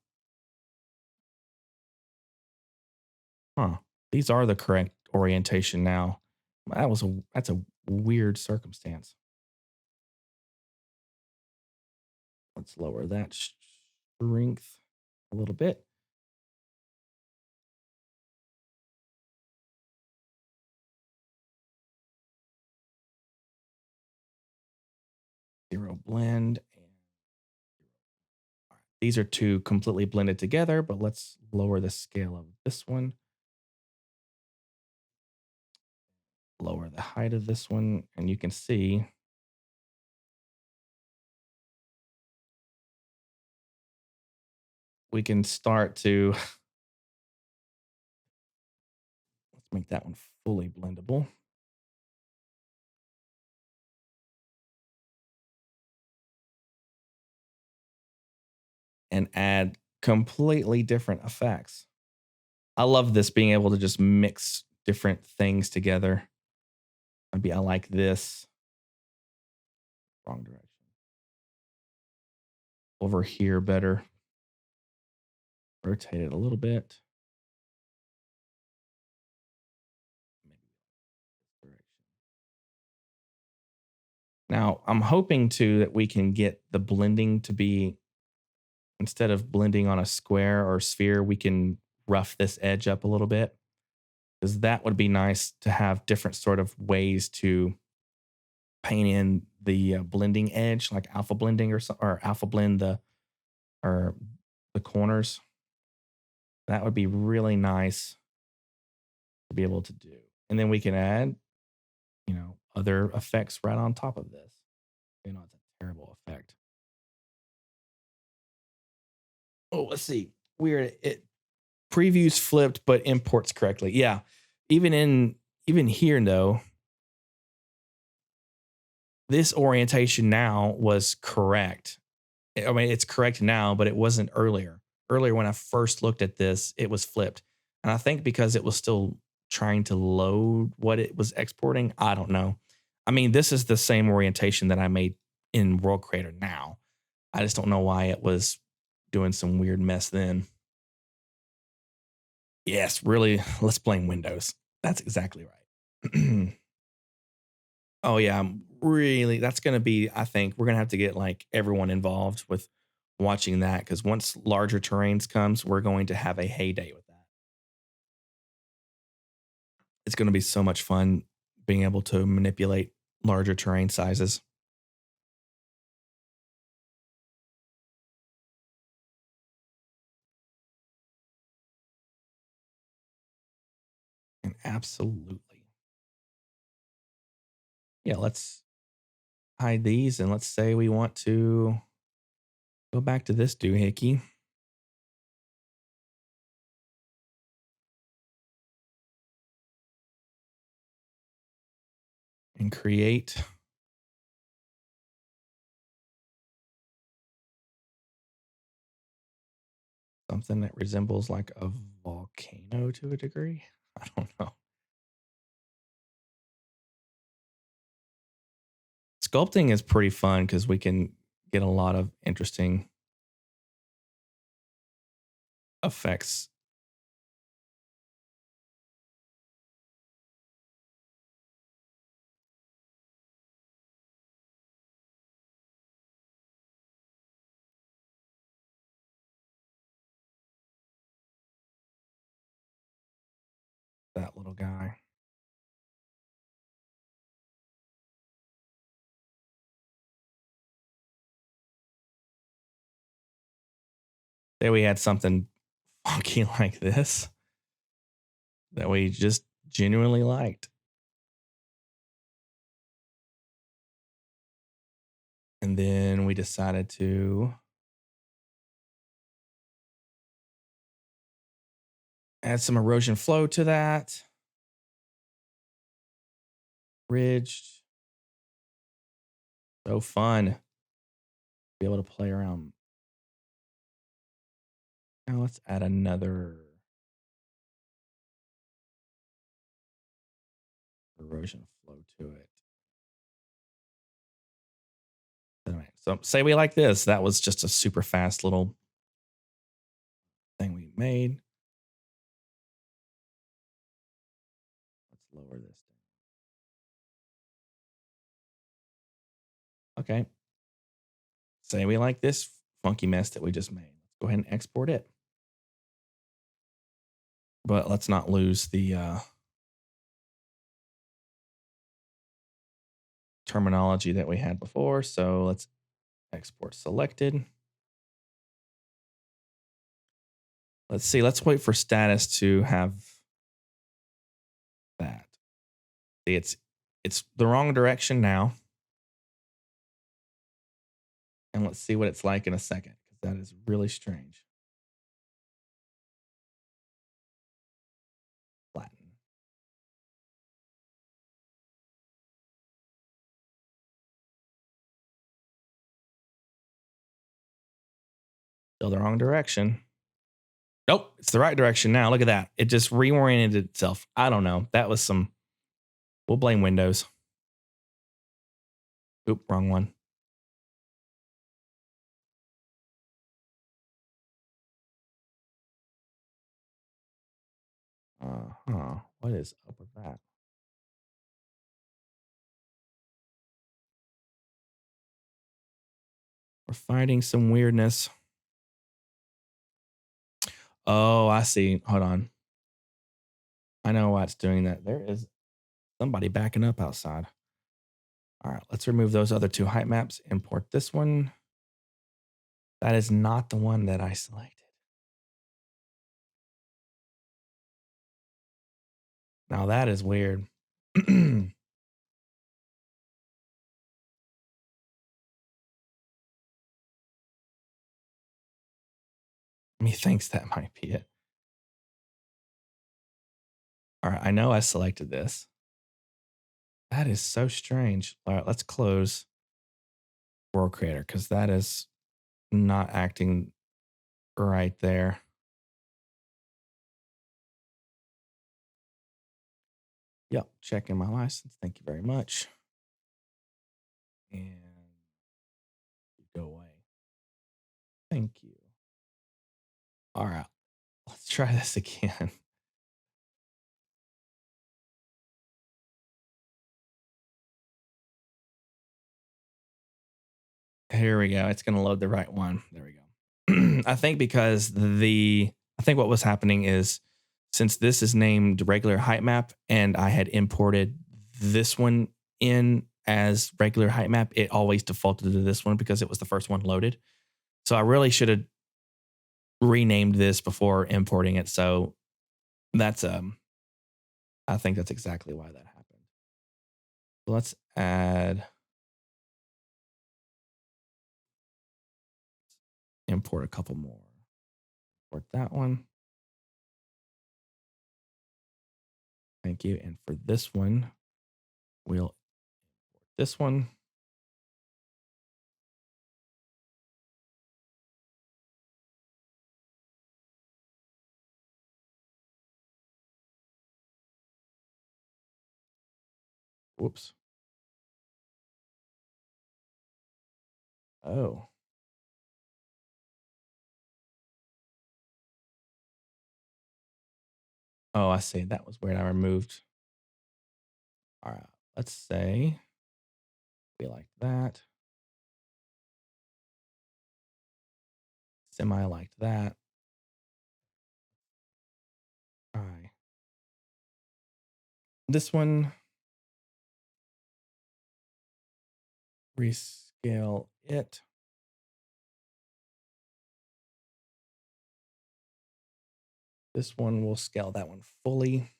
Huh. These are the correct orientation now. That's a weird circumstance. Let's lower that strength a little bit. Zero blend. These are two completely blended together, but let's lower the scale of this one. Lower the height of this one, and you can see we can start to let's make that one fully blendable. And add completely different effects. I love this being able to just mix different things together. I like this. Wrong direction. Over here better. Rotate it a little bit. Maybe this direction. Now, I'm hoping too that we can get the blending to be, instead of blending on a square or sphere, we can rough this edge up a little bit. Because that would be nice to have different sort of ways to paint in the blending edge, like alpha blending or alpha blend or the corners. That would be really nice to be able to do. And then we can add, other effects right on top of this. It's a terrible effect. Oh, let's see. Weird. It previews flipped, but imports correctly. Yeah. Even in even here though, this orientation now was correct. I mean, it's correct now, but it wasn't earlier. Earlier, when I first looked at this, it was flipped. And I think because it was still trying to load what it was exporting, I don't know. I mean, this is the same orientation that I made in World Creator now. I just don't know why it was doing some weird mess then. Yes, really, let's blame Windows. That's exactly right. Oh yeah, really. That's gonna be. I think we're gonna have to get like everyone involved with watching that because once larger terrains comes, we're going to have a heyday with that. It's gonna be so much fun being able to manipulate larger terrain sizes. And absolutely, yeah. Let's hide these and let's say we want to go back to this doohickey and create something that resembles like a volcano to a degree. I don't know. Sculpting is pretty fun because we can get a lot of interesting effects. That little guy. Say we had something funky like this that we just genuinely liked. And then we decided to add some erosion flow to that. Ridged. So fun. Be able to play around. Now let's add another erosion flow to it. Anyway, so say we like this. That was just a super fast little thing we made. Let's lower this down. Okay. Say we like this funky mess that we just made. Let's go ahead and export it. But let's not lose the terminology that we had before. So let's export selected. Let's see. Let's wait for status to have that. See, it's the wrong direction now. And let's see what it's like in a second because that is really strange. Flatten. Still the wrong direction. Nope, it's the right direction now. Look at that. It just reoriented itself. I don't know. That was some. We'll blame Windows. Oop, wrong one. Huh. What is up with that? We're finding some weirdness. Oh, I see. Hold on. I know why it's doing that. There is somebody backing up outside. All right, let's remove those other two height maps. Import this one. That is not the one that I selected. Now that is weird. Me thinks that might be it. All right, I know I selected this. That is so strange. All right, let's close World Creator because that is not acting right there. Yep, checking my license. Thank you very much. And go away. Thank you. All right, let's try this again. Here we go. It's going to load the right one. There we go. I think because I think what was happening is since this is named regular height map and I had imported this one in as regular height map, it always defaulted to this one because it was the first one loaded. So I really should have renamed this before importing it. So that's I think that's exactly why that happened. Let's import a couple more. Import that one. Thank you. And for this one, we'll import this one. Whoops. Oh. Oh, I see. That was weird. I removed. All right. Let's say we like that. Semi liked that. All right. This one, rescale it. This one will scale that one fully.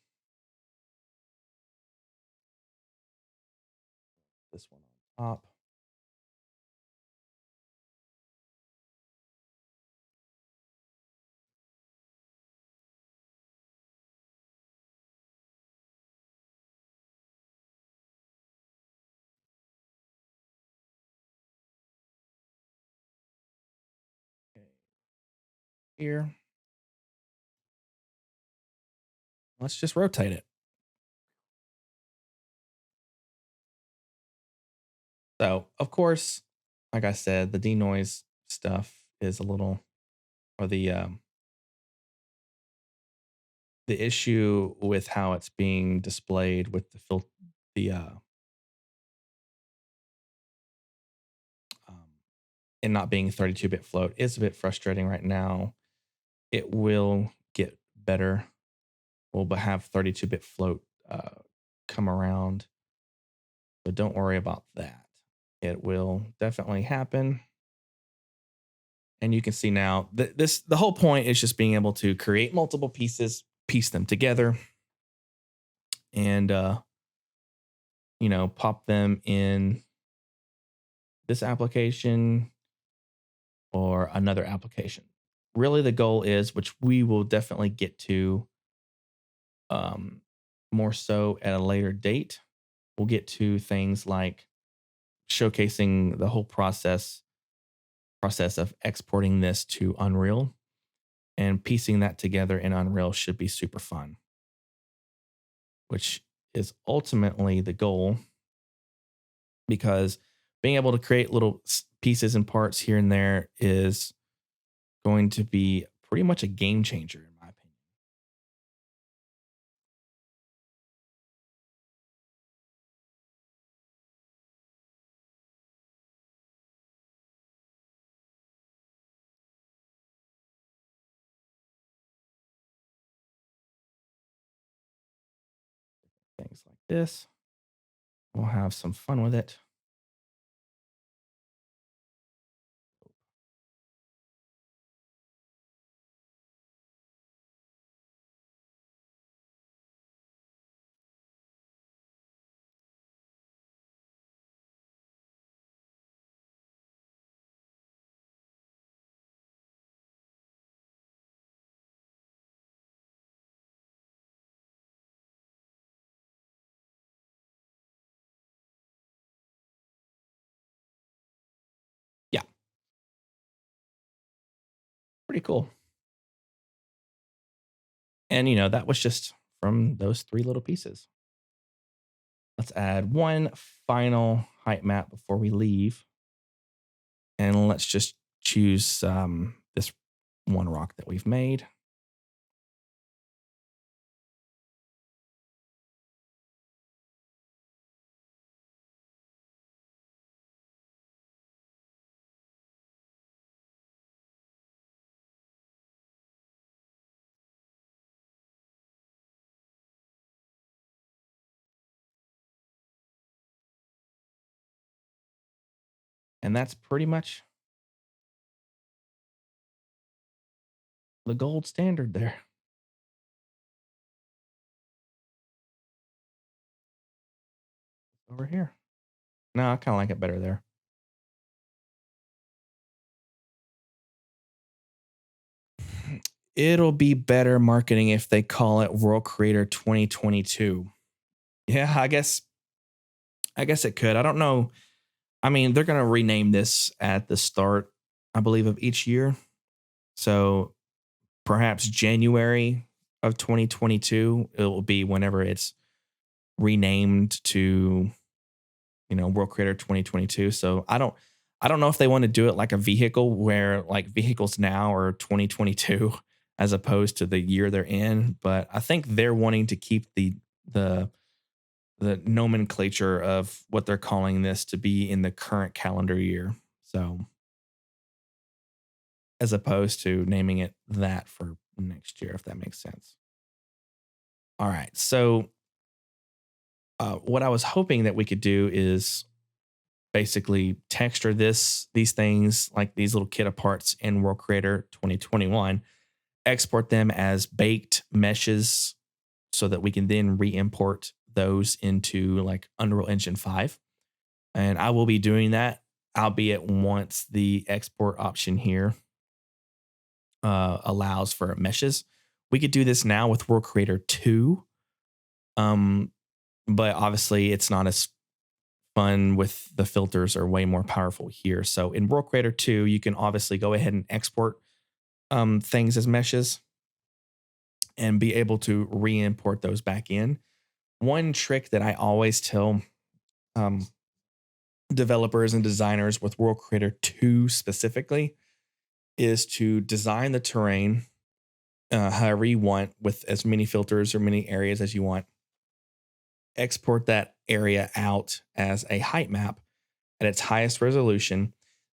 This one on top. Okay. Here. Let's just rotate it. So, of course, like I said, the denoise stuff is a little, or the issue with how it's being displayed with the um, and not being 32-bit float is a bit frustrating right now. It will get better. We'll have 32-bit float come around, so don't worry about that. It will definitely happen. And you can see now the whole point is just being able to create multiple pieces, piece them together, and pop them in this application or another application. Really, the goal is, which we will definitely get to um, more so at a later date. We'll get to things like showcasing the whole process of exporting this to Unreal, and piecing that together in Unreal should be super fun, which is ultimately the goal, because being able to create little pieces and parts here and there is going to be pretty much a game changer in my opinion. Things like this. We'll have some fun with it. pretty cool. And that was just from those three little pieces. Let's add one final height map before we leave. And let's just choose this one rock that we've made. And that's pretty much the gold standard there over here. No, I kind of like it better there. It'll be better marketing if they call it World Creator 2022. Yeah, I guess it could. I don't know. I mean, they're going to rename this at the start, I believe, of each year. So perhaps January of 2022, it will be whenever it's renamed to, World Creator 2022. So I don't know if they want to do it like a vehicle where like vehicles now are 2022 as opposed to the year they're in, but I think they're wanting to keep the the nomenclature of what they're calling this to be in the current calendar year. So as opposed to naming it that for next year, if that makes sense. All right. So what I was hoping that we could do is basically texture these things like these little kit parts in World Creator 2021, export them as baked meshes so that we can then re-import those into like Unreal Engine 5. And I will be doing that, albeit once the export option here allows for meshes. We could do this now with World Creator 2, um, but obviously it's not as fun with the filters are way more powerful here. So in World Creator 2, you can obviously go ahead and export things as meshes and be able to re-import those back in. One trick that I always tell um, developers and designers with World Creator 2 specifically is to design the terrain however you want with as many filters or many areas as you want. Export that area out as a height map at its highest resolution,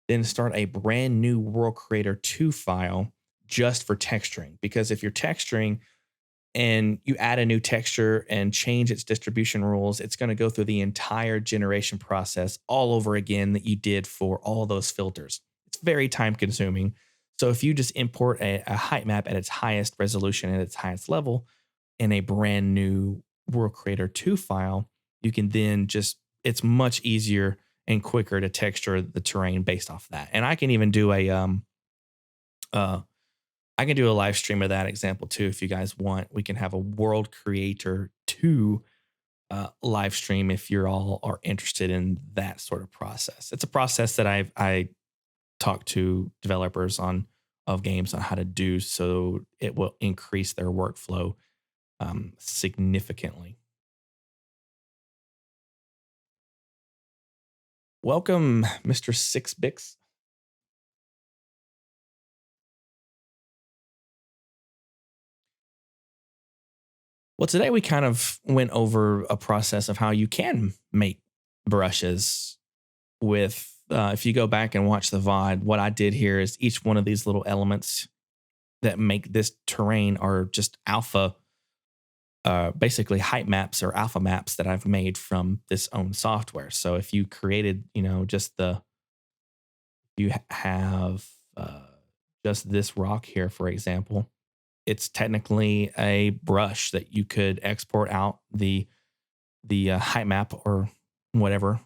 then start a brand new World Creator 2 file just for texturing. Because if you're texturing and you add a new texture and change its distribution rules, it's going to go through the entire generation process all over again that you did for all those filters. It's very time consuming. So if you just import a height map at its highest resolution, at its highest level, in a brand new World Creator 2 file, you can then just, it's much easier and quicker to texture the terrain based off that. And I can even do uh I can do a live stream of that example too if you guys want. We can have a World Creator 2 live stream if you're all are interested in that sort of process. It's a process that I talk to developers on of games on how to do so it will increase their workflow significantly. Welcome, Mr. Six Bix. Well, today we kind of went over a process of how you can make brushes with, if you go back and watch the VOD, what I did here is each one of these little elements that make this terrain are just alpha, basically height maps or alpha maps that I've made from this own software. So if you created, just you have just this rock here, for example, it's technically a brush that you could export out the height map or whatever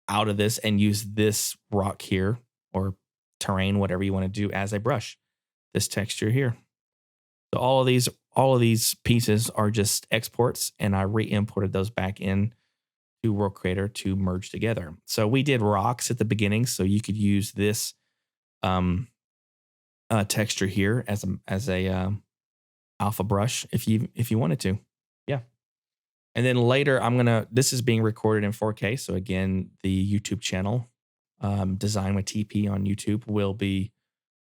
out of this and use this rock here or terrain, whatever you want to do as a brush. This texture here. So all of these pieces are just exports, and I re-imported those back in to World Creator to merge together. So we did rocks at the beginning, so you could use this texture here as a alpha brush if you wanted to. Yeah. And then later I'm gonna this is being recorded in 4K. So again, the YouTube channel, Design with TP on YouTube will be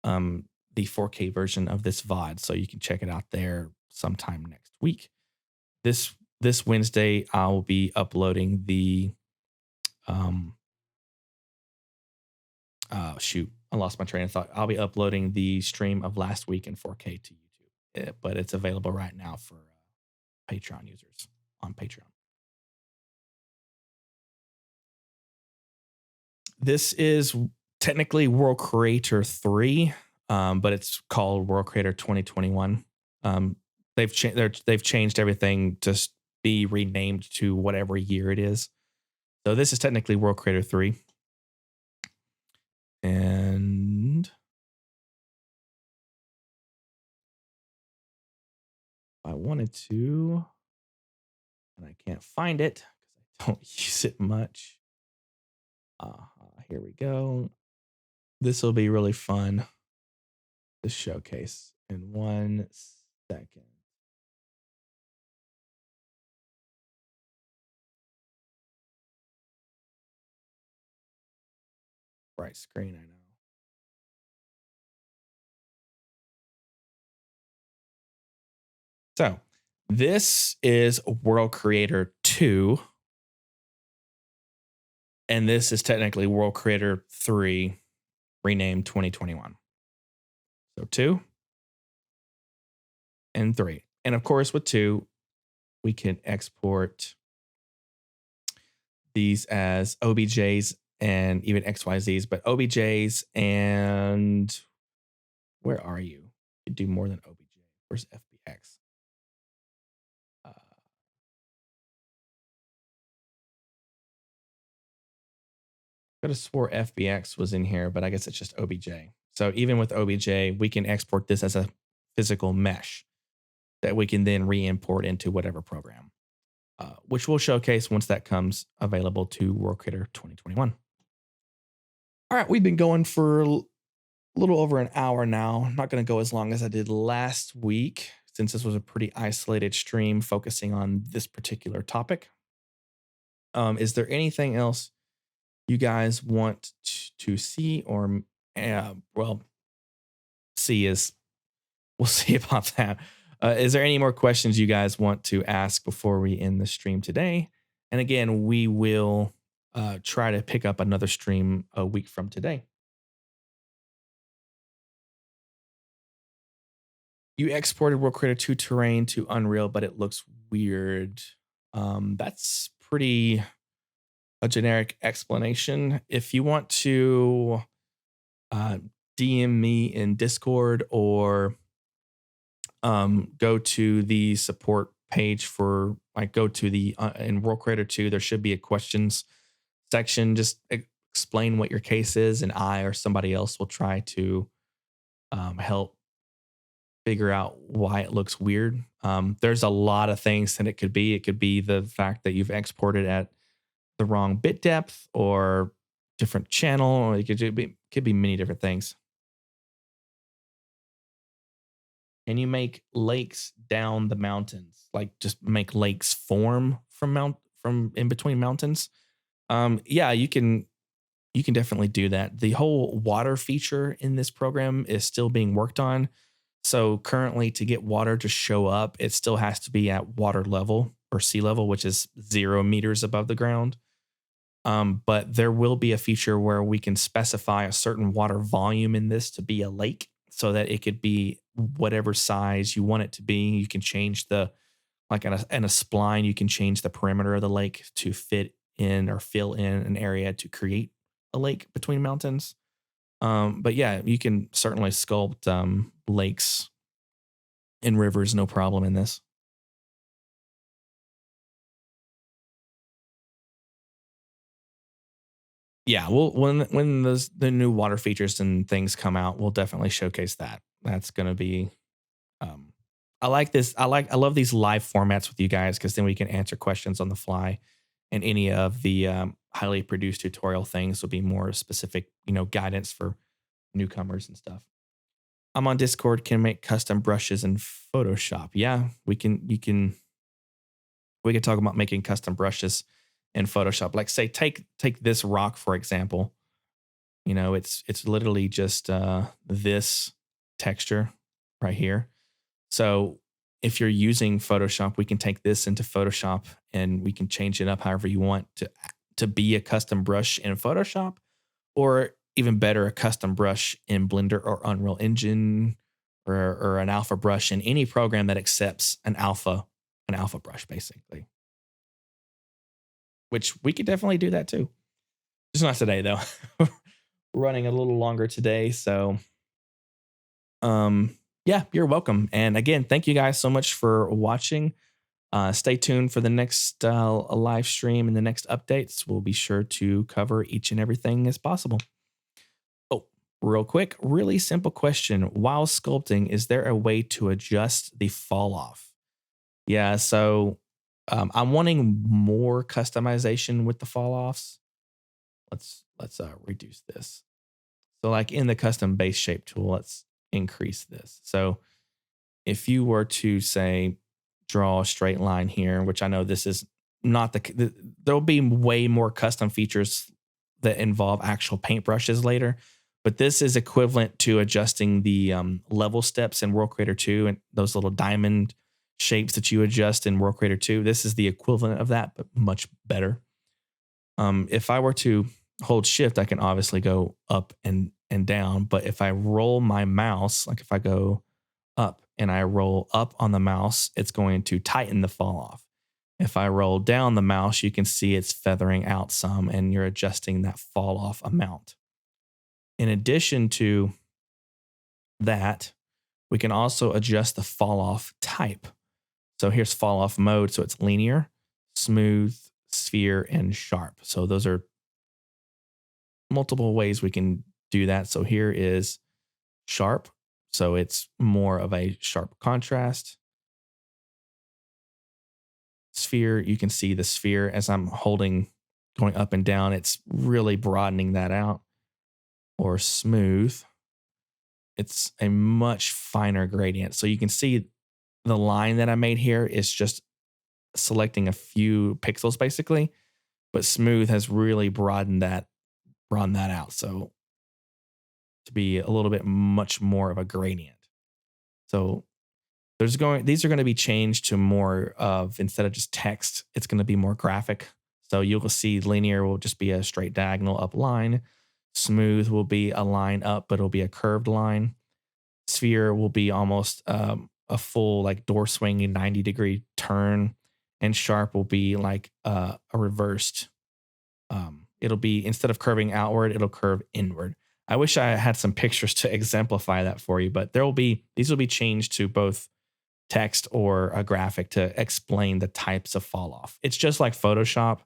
um the 4K version of this VOD. So you can check it out there sometime next week. This Wednesday, I'll be uploading the um shoot, I lost my train of thought. I'll be uploading the stream of last week in 4K to YouTube, but it's available right now for Patreon users on Patreon. This is technically World Creator 3, but it's called World Creator 2021. Um, they've changed everything to be renamed to whatever year it is. So this is technically World Creator 3. And I wanted to, and I can't find it because I don't use it much. Here we go. This will be really fun to showcase in 1 second. Bright screen, I know. So this is World Creator 2, and this is technically World Creator 3, renamed 2021. So 2 and 3. And of course, with 2, we can export these as OBJs and even XYZs, but OBJs and where are you? You do more than OBJ. Where's FBX? Could have swore FBX was in here, but I guess it's just OBJ. So even with OBJ, we can export this as a physical mesh that we can then re-import into whatever program, which we'll showcase once that comes available to World Creator 2021. All right, we've been going for a little over an hour now. I'm not going to go as long as I did last week, since this was a pretty isolated stream focusing on this particular topic. Is there anything else you guys want to see or well, see is we'll see about that. Is there any more questions you guys want to ask before we end the stream today? And again, we will try to pick up another stream a week from today. You exported World Creator 2 terrain to Unreal, but it looks weird. That's pretty a generic explanation. If you want to DM me in Discord or go to the support page for like go to the in World Creator 2, there should be a questions section. Just explain what your case is, and I or somebody else will try to help figure out why it looks weird. There's a lot of things that it could be. It could be the fact that you've exported at the wrong bit depth or different channel, or it could be many different things. And you make lakes down the mountains, like just make lakes form from in between mountains. Yeah, you can definitely do that. The whole water feature in this program is still being worked on. So currently, to get water to show up, it still has to be at water level or sea level, which is 0 meters above the ground. But there will be a feature where we can specify a certain water volume in this to be a lake, so that it could be whatever size you want it to be. You can change the like in a spline, you can change the perimeter of the lake to fit in or fill in an area to create a lake between mountains. But yeah, you can certainly sculpt lakes and rivers, no problem in this. Yeah, well, when the new water features and things come out, we'll definitely showcase that. That's going to be. Um, I like this. I love these live formats with you guys because then we can answer questions on the fly, and any of the highly produced tutorial things will be more specific, guidance for newcomers and stuff. I'm on Discord, can make custom brushes in Photoshop. Yeah, we can talk about making custom brushes in Photoshop. Like say take this rock for example. You know, it's literally just this texture right here. So if you're using Photoshop, we can take this into Photoshop and we can change it up however you want to be a custom brush in Photoshop, or even better, a custom brush in Blender or Unreal Engine, or an alpha brush in any program that accepts an alpha brush, basically. Which we could definitely do that too. Just not today though. We're running a little longer today, so yeah, you're welcome. And again, thank you guys so much for watching. Stay tuned for the next live stream and the next updates. We'll be sure to cover each and everything as possible. Oh, real quick, really simple question. While sculpting, is there a way to adjust the fall off? Yeah, so I'm wanting more customization with the fall offs. Let's reduce this. So like in the custom base shape tool, let's increase this. So if you were to say draw a straight line here, which I know this is not there'll be way more custom features that involve actual paintbrushes later, but this is equivalent to adjusting the level steps in World Creator 2 and those little diamond shapes that you adjust in World Creator 2. This is the equivalent of that, but much better. If I were to hold shift, I can obviously go up and down, but if I roll my mouse, like if I go up and I roll up on the mouse, it's going to tighten the fall off. If I roll down the mouse, you can see it's feathering out some and you're adjusting that fall off amount. In addition to that, we can also adjust the fall off type. So here's fall off mode. So it's linear, smooth, sphere, and sharp. So those are multiple ways we can do that. So here is sharp. So it's more of a sharp contrast. Sphere, you can see the sphere as I'm holding, going up and down, it's really broadening that out. Or smooth, it's a much finer gradient. So you can see the line that I made here is just selecting a few pixels basically, but smooth has really broadened that out. So to be a little bit much more of a gradient. So these are going to be changed to more of, instead of just text, it's going to be more graphic. So you'll see linear will just be a straight diagonal up line. Smooth will be a line up, but it'll be a curved line. Sphere will be almost a full like door swinging 90-degree turn. And sharp will be like a reversed. It'll be, instead of curving outward, it'll curve inward. I wish I had some pictures to exemplify that for you, but these will be changed to both text or a graphic to explain the types of fall off. It's just like Photoshop.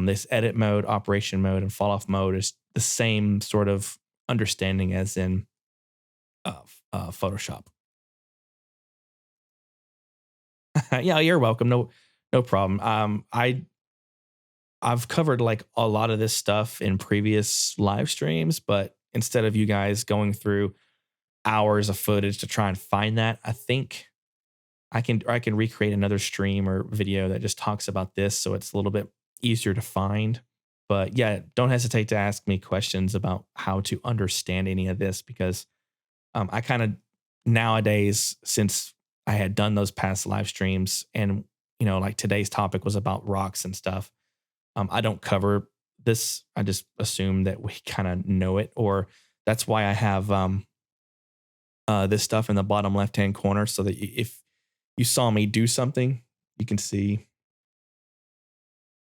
This edit mode, operation mode, and fall off mode is the same sort of understanding as in Photoshop. Yeah, you're welcome. No problem. I've covered like a lot of this stuff in previous live streams, but instead of you guys going through hours of footage to try and find that, I think I can recreate another stream or video that just talks about this, so it's a little bit easier to find. But yeah, don't hesitate to ask me questions about how to understand any of this, because I kind of nowadays, since I had done those past live streams and like today's topic was about rocks and stuff, I don't cover this. I just assume that we kind of know it, or that's why I have this stuff in the bottom left-hand corner, so that if you saw me do something, you can see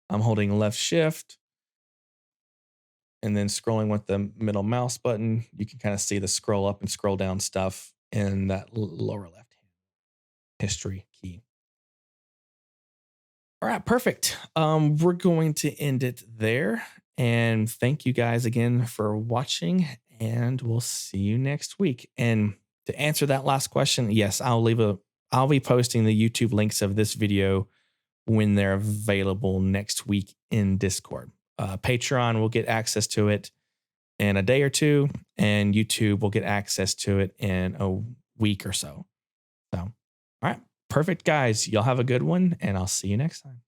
I'm holding left shift and then scrolling with the middle mouse button. You can kind of see the scroll up and scroll down stuff in that lower left hand history key. All right, perfect. We're going to end it there. And thank you guys again for watching, and we'll see you next week. And to answer that last question, yes, I'll be posting the YouTube links of this video when they're available next week in Discord. Patreon will get access to it in a day or two, and YouTube will get access to it in a week or so. So, all right, perfect, guys. Y'all have a good one, and I'll see you next time.